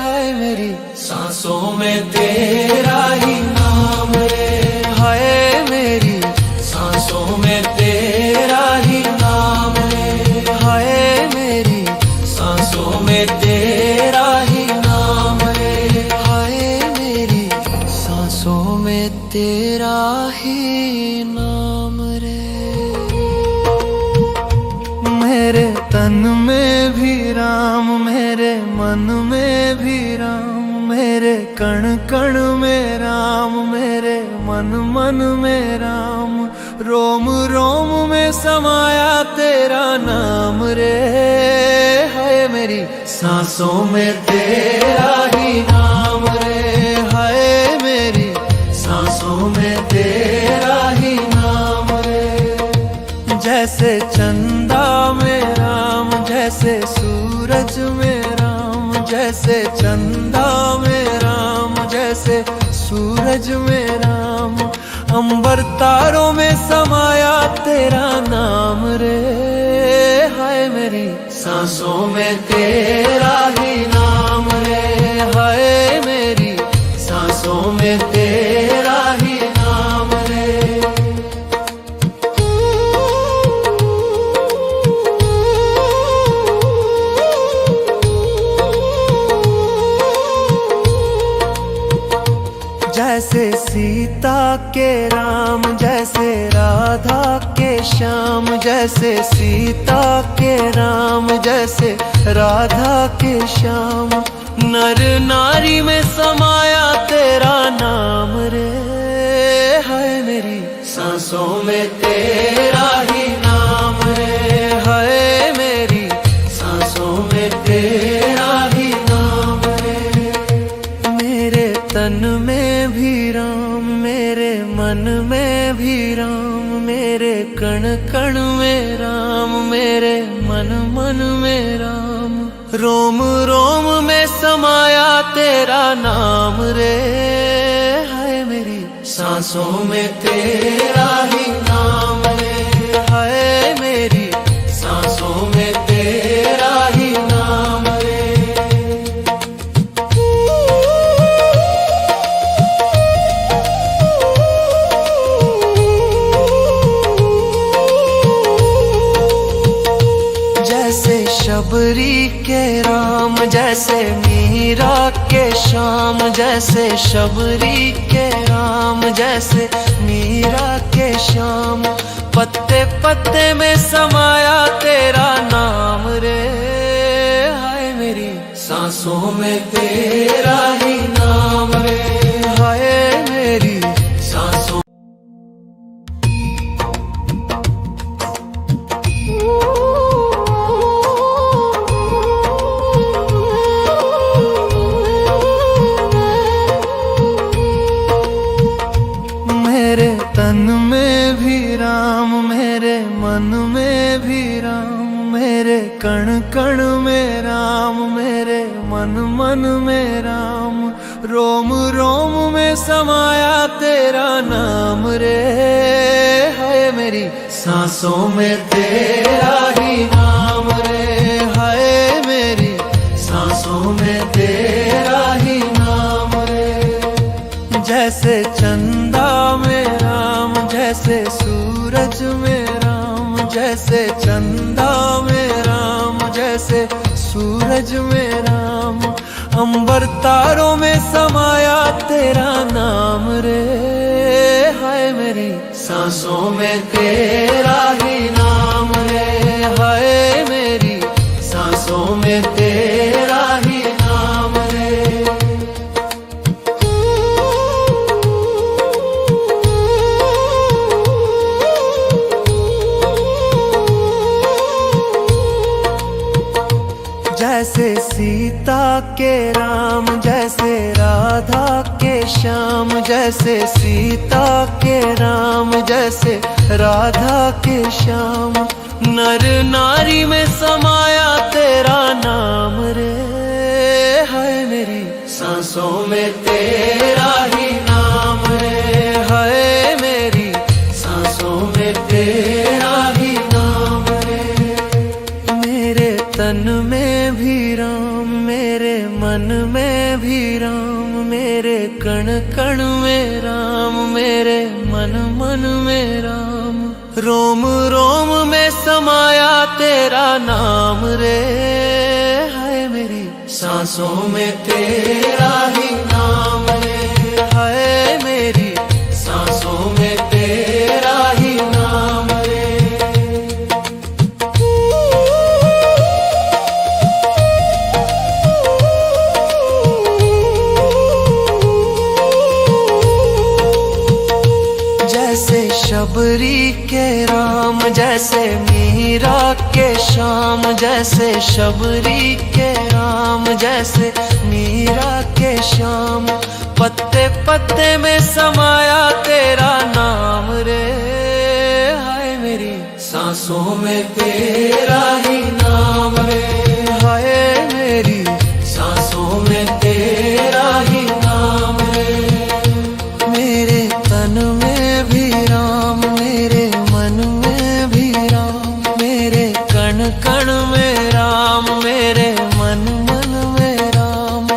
हाय मेरी सांसों में तेरा ही नाम रे, हाय मेरी सांसों में तेरा ही नाम रे, हाय मेरी सांसों में तेरा ही नाम रे, हाय मेरी सांसों में तेरा ही नाम रे। मेरे तन में भी राम, मेरे मन में भी राम, मेरे कण कण में राम, मेरे मन मन में राम, रोम रोम में समाया तेरा नाम रे, हाय मेरी सांसों में तेरा ही नाम रे, हाय मेरी सांसों में तेरा ही नाम रे। जैसे चंदा में राम, जैसे सूरज में राम, जैसे चंदा में राम, जैसे सूरज में राम, अंबर तारों में समाया तेरा नाम रे, हाय मेरी सांसों में तेरा ही नाम रे, हाय मेरी सांसों में तेरा ही नाम रे। जैसे सीता के राम, जैसे राधा राधा के श्याम, जैसे सीता के राम, जैसे राधा के श्याम। नर नारी में समाया तेरा नाम रे, है मेरी सांसों में तेरा ही नाम रे, है मेरी सांसों में तेरा ही नाम रे। मेरे तन में भी राम, मेरे मन में भी राम, मेरे कण कण में राम, मेरे मन मन में राम। रोम रोम में समाया तेरा नाम रे, है मेरी सांसों में तेरा ही नाम रे, है मेरी सांसों में तेरा ही नाम रे। जैसे शबरी के राम, जैसे मीरा के श्याम, जैसे शबरी के राम, जैसे मीरा के श्याम। पत्ते पत्ते में समाया तेरा नाम रे, हाय मेरी सांसों में तेरा ही नाम रे, हाय मेरी सांसों। मेरे तन में भी राम, मेरे मन में भी राम, मेरे कण कण में राम, मेरे मन मन में राम। रोम रोम में समाया तेरा नाम रे, है मेरी सांसों में तेरा ही नाम रे, है मेरी सांसों में तेरा ही नाम रे। जैसे चंदा में राम, जैसे सूरज में राम, जैसे चंदा में राम, जैसे सूरज में राम। अंबर तारों में समाया तेरा नाम रे, हाय मेरी सांसों में तेरा ही नाम रे, हाय मेरी सांसों में तेरा ही नाम रे। जैसे सीता के राम, जैसे राधा के श्याम, जैसे सीता के राम, जैसे राधा के श्याम। नर नारी में समाया तेरा नाम रे, है मेरी सांसों में तेरा ही नाम रे, है मेरी सांसों में तेरा ही नाम रे। मेरे तन में भी राम, मेरे मन में भी राम, मेरे कण कण में राम, मेरे मन मन में राम। रोम रोम में समाया तेरा नाम रे, है मेरी सांसों में तेरा ही नाम रे, है मेरी सांसों में तेरा ही नाम रे। जैसे शबरी के राम, जैसे मीरा के श्याम, जैसे शबरी के राम, जैसे मीरा के श्याम। पत्ते पत्ते में समाया तेरा नाम रे, हाय मेरी सांसों में तेरा ही नाम रे, हाय मेरी सांसों में तेरा ही नाम रे। मेरे तन में भी राम, मेरे मन में भी राम, मेरे कण कण में राम, मेरे मन मन में राम।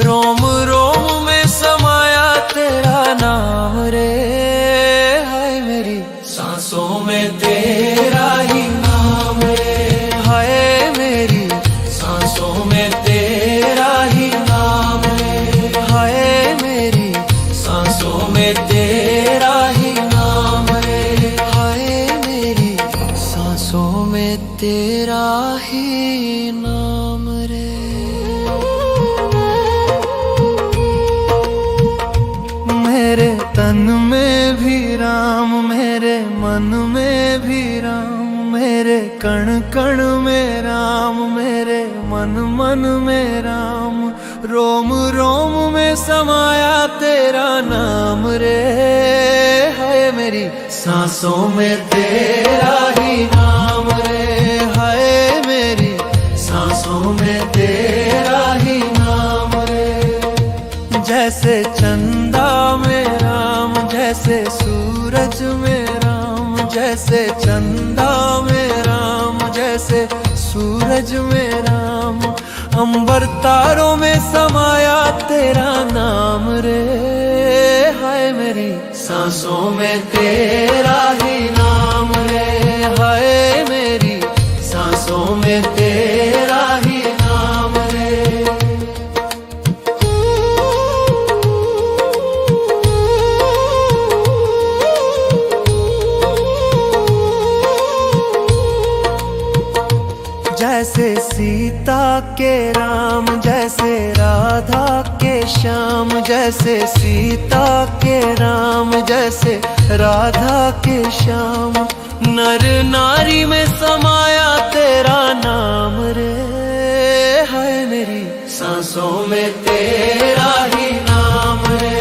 रोम रोम में समाया तेरा नाम रे, हाय मेरी सांसों में तेरा ही नाम रे, तेरा ही नाम रे। मेरे तन में भी राम, मेरे मन में भी राम, मेरे कण कण में राम, मेरे मन मन में राम, रोम रोम में समाया तेरा नाम रे। है मेरी सांसों में तेरा ही नाम रे। है मेरी सांसों में तेरा ही नाम रे। जैसे चंदा में राम, जैसे सूरज में राम, जैसे चंदा में राम, जैसे सूरज में राम, अंबर तारों में समाया तेरा नाम रे। हाय मेरी सांसों में तेरा ही नाम रे। हाय मेरी सांसों में तेरा ही नाम रे। जैसे सीता के राम, जैसे राधा के श्याम, जैसे सीता के राम, जैसे राधा के श्याम, नर नारी में समाया तेरा नाम रे। है मेरी सांसों में तेरा ही नाम रे।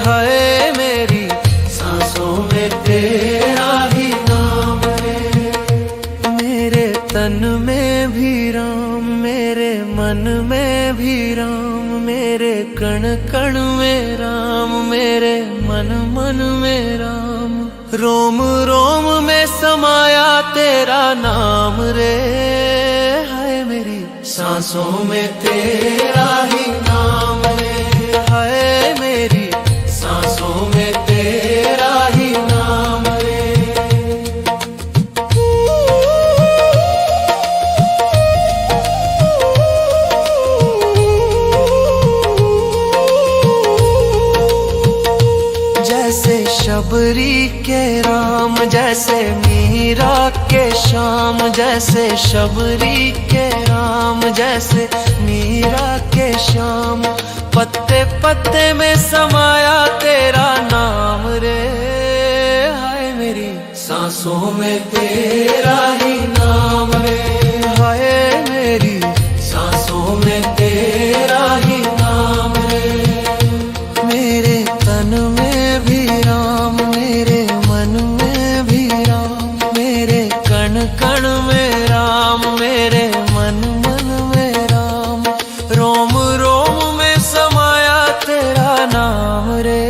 है मेरी सांसों में तेरा ही नाम रे। मेरे तन में भी राम, मेरे मन में भी राम, मेरे कण कण में राम, मेरे मन मन में राम, रोम रोम में समाया तेरा नाम रे। है मेरी सांसों में तेरा ही नाम रे। है मेरी सांसों में तेरा ही नाम रे। जैसे शबरी के राम, जैसे मीरा के श्याम, जैसे शबरी के राम, जैसे मीरा के श्याम, पत्ते पत्ते में समाया तेरा नाम रे। हाय मेरी सांसों में तेरा ही नाम रे। हाय मेरी सांसों में तेरा ही नाम रे। मेरे तन में भी राम, मेरे मन में भी राम, मेरे कण कण में राम, मेरे मन मन में राम, रोम रोम में समाया तेरा नाम रे।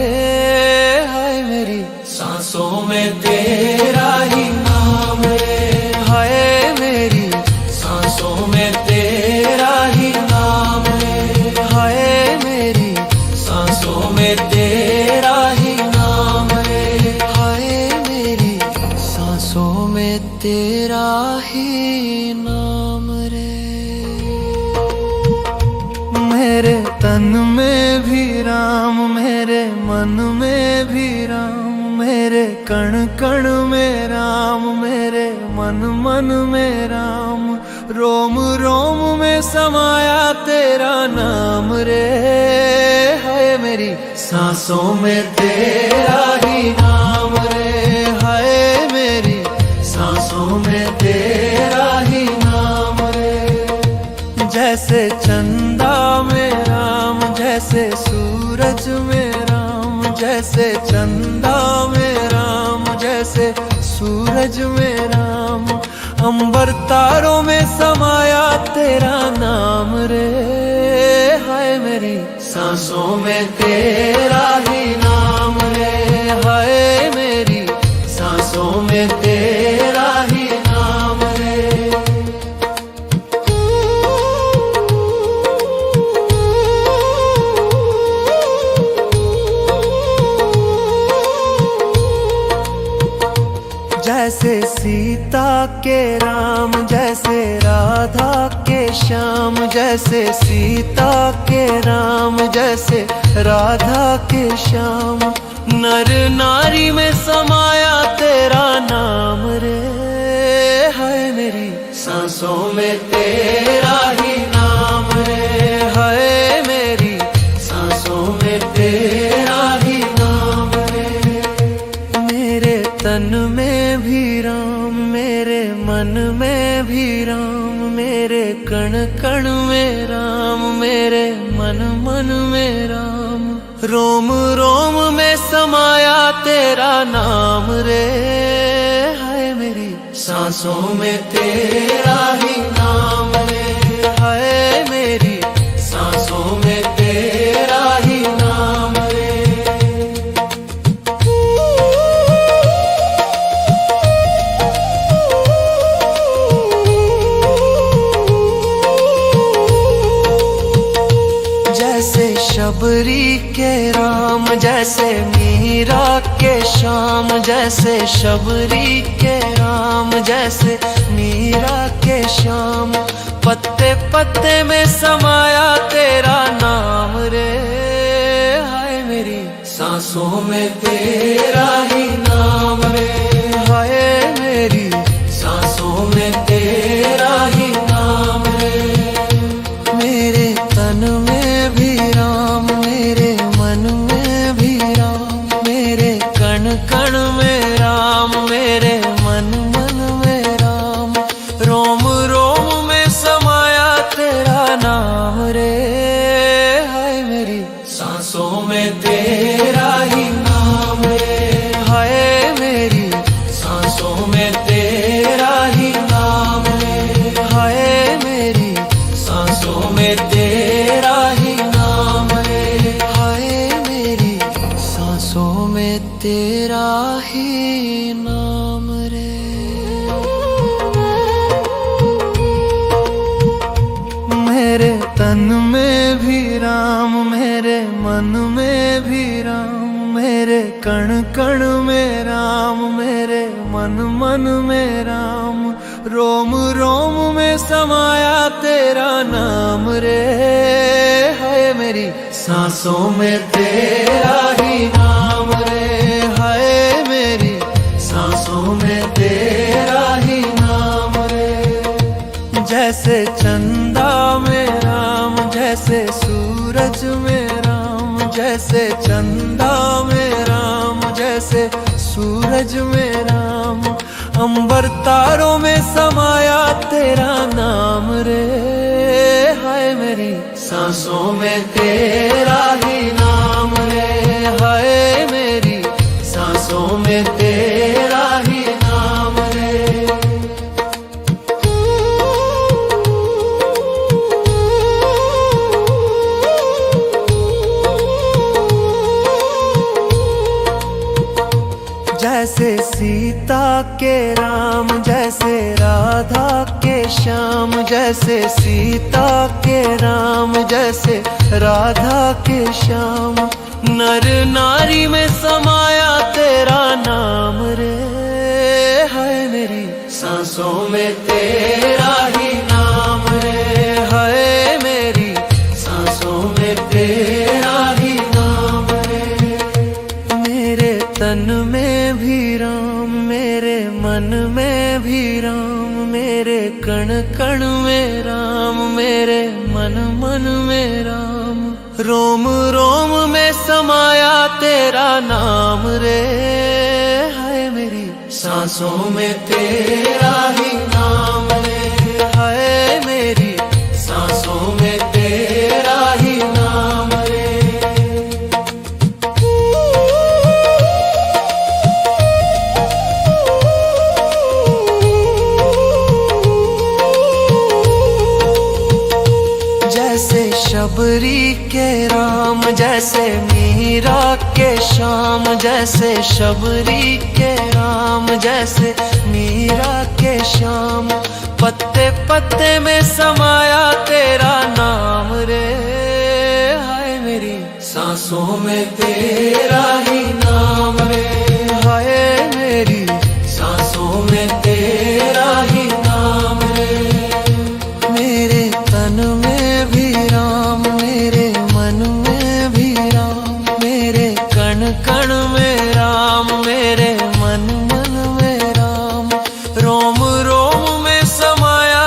हाय मेरी सांसों में तेरा ही नाम रे। हाय मेरी सांसों में तेरा ही नाम रे। हाय मेरी सांसों में तेरा ही नाम रे। हाय मेरी सांसों में तेरा ही नाम रे। मेरे तन में भी राम, मेरे मन में भी राम, मेरे कण कण में राम, मेरे मन मन में राम, रोम रोम में समाया तेरा नाम रे। है मेरी सांसों में तेरा ही नाम रे। है मेरी सांसों में तेरा ही नाम रे। जैसे चंदा में राम, जैसे सूरज में राम, जैसे चंदा में राम, जैसे सूरज में राम, अंबर तारों में समाया तेरा नाम रे। हाय मेरी सांसों में तेरा ही नाम रे। हाय मेरी सांसों में तेरा ही नाम रे। जैसे सीता के राम, जैसे राधा के श्याम, जैसे सीता के राम, जैसे राधा के श्याम, नर नारी में समाया तेरा नाम रे। है मेरी सांसों में तेरा ही नाम रे, है मेरी सांसों में तेरा ही नाम रे। मेरे तन में भी राम, मेरे मन में भी राम, मेरे कण कण में राम, मेरे मन मन में राम। रोम रोम में समाया तेरा नाम रे, हाय मेरी सांसों में तेरा ही नाम रे, हाय मेरी सांसों में तेरा ही नाम रे। जैसे शबरी के राम, जैसे मीरा के श्याम, जैसे शबरी के राम, जैसे मीरा के श्याम। पत्ते पत्ते में समाया तेरा नाम रे, हाय मेरी सांसों में तेरा ही नाम रे, हाय मेरी सांसों में तेरा ही नाम रे। मेरे तन में भी राम, मेरे मन में भी राम, मेरे कण कण में राम, मेरे मन मन में राम। रोम रोम में समाया तेरा नाम रे, हाय मेरी सांसों में तेरा ही नाम रे, हाय मेरी सांसों में तेरा ही नाम रे, हाय मेरी सांसों में तेरा ही नाम रे, हाय मेरी सांसों में तेरा ही नाम रे। मेरे तन में भी राम, मेरे मन में भी राम, मेरे कण कण में राम, मेरे मन मन में राम। रोम रोम में समाया तेरा नाम रे, हाय मेरी सांसों में तेरा ही नाम रे, हाय मेरी सांसों में तेरा ही नाम रे। जैसे चंदा में राम, जैसे सूरज में राम, जैसे चंदा में राम, जैसे सूरज में राम। अंबर तारों में समाया तेरा नाम रे, हाय मेरी सांसों में तेरा ही नाम रे, हाय मेरी सांसों में तेरा ही नाम रे। जैसे सीता के राम, जैसे राधा के श्याम, जैसे सीता के राम, जैसे राधा के श्याम। नर नारी में समाया तेरा नाम रे, हाय मेरी सांसों में तेरा ही नाम रे, हाय मेरी सांसों में तेरा ही नाम रे। मेरे तन में भी राम, मेरे मन में भी राम, मेरे कण कण में राम, मेरे मन मन में राम। रोम रोम में समाया तेरा नाम रे, हाय मेरी सांसों में तेरा ही नाम रे, हाय मेरी सांसों में तेरा ही नाम रे। जैसे शबरी के राम, जैसे मीरा के श्याम, जैसे शबरी के राम, जैसे मीरा के श्याम। पत्ते पत्ते में समाया तेरा नाम रे, हाय मेरी सांसों में तेरा ही नाम रे, हाय मेरी सांसों में तेरा ही नाम रे। मेरे तन में भी राम, मेरे मन में भी राम, मेरे कण कण में राम, मेरे मन मन में राम। रोम रोम में समाया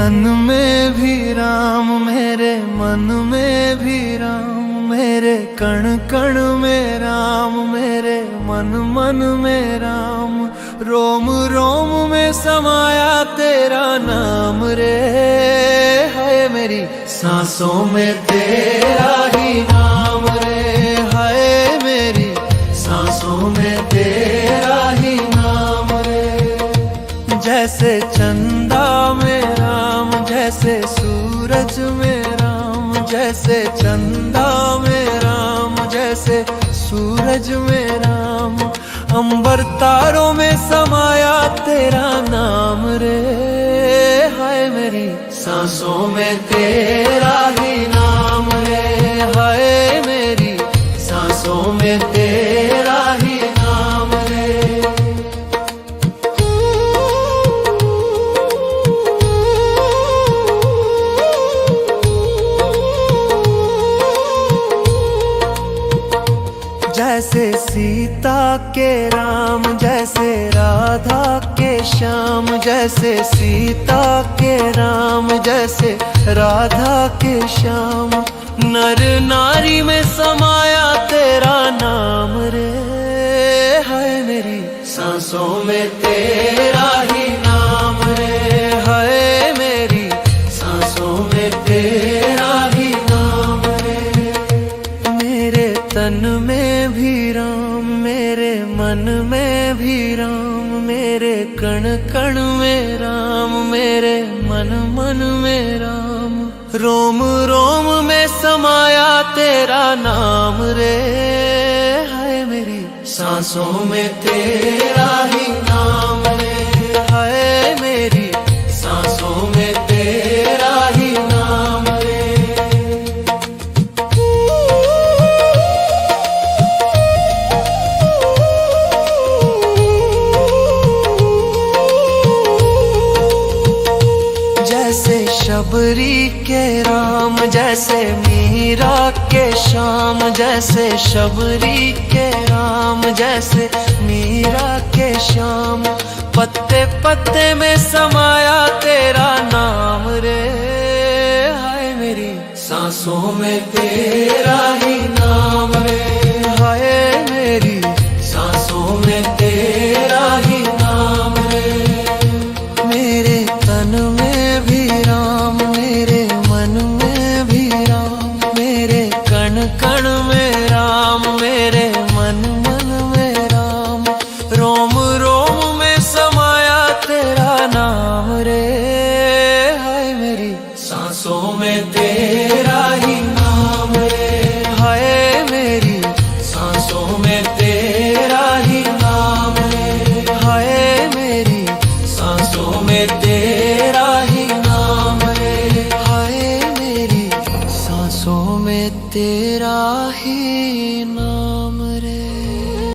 तन में भी राम, मेरे मन में भी राम, मेरे कण कण में राम, मेरे मन मन में राम, रोम रोम में समाया तेरा नाम रे। है मेरी सांसों में तेरा ही नाम रे, है मेरी सांसों में तेरा ही नाम रे। जैसे चंदा में राम, जैसे सूरज में राम, जैसे चंदा में राम, जैसे सूरज में राम, अंबर तारों में समाया तेरा नाम रे। हाय मेरी सांसों में तेरा ही नाम रे, हाय मेरी सांसों में तेरा ही नाम रे। जैसे सीता के राम, जैसे राधा के श्याम, जैसे सीता के राम, जैसे राधा के श्याम, नर नारी में समाया तेरा नाम रे। है मेरी सांसों में तेरा ही नाम रे, है मेरी सांसों में तेरा ही नाम रे। मेरे तन में भी राम, मेरे मन में भी राम, मेरे कण कण में राम, मेरे मन मन में राम, रोम रोम में समाया तेरा नाम रे। है मेरी सांसों में तेरा ही नाम रे, है मेरी सांसों में तेरा ही नाम रे। जैसे शबरी के राम, जैसे मीरा के श्याम, जैसे शबरी के राम, जैसे मीरा के श्याम, पत्ते पत्ते में समाया तेरा नाम रे। हाय मेरी सांसों में तेरा ही नाम रे, हाय मेरी सांसों में तेरा ही नाम रे। मेरे तन में भी राम, मेरे मन में भी राम, मेरे कण कण में राम, मेरे मन मन में राम, रोम रोम में समाया तेरा नाम रे। हाय मेरी सांसों में तेरा ही नाम रे, हाय मेरी सांसों में तेरा ही नाम रे, हाय मेरी सांसों में तेरा ही नाम रे, हाय मेरी सांसों में तेरा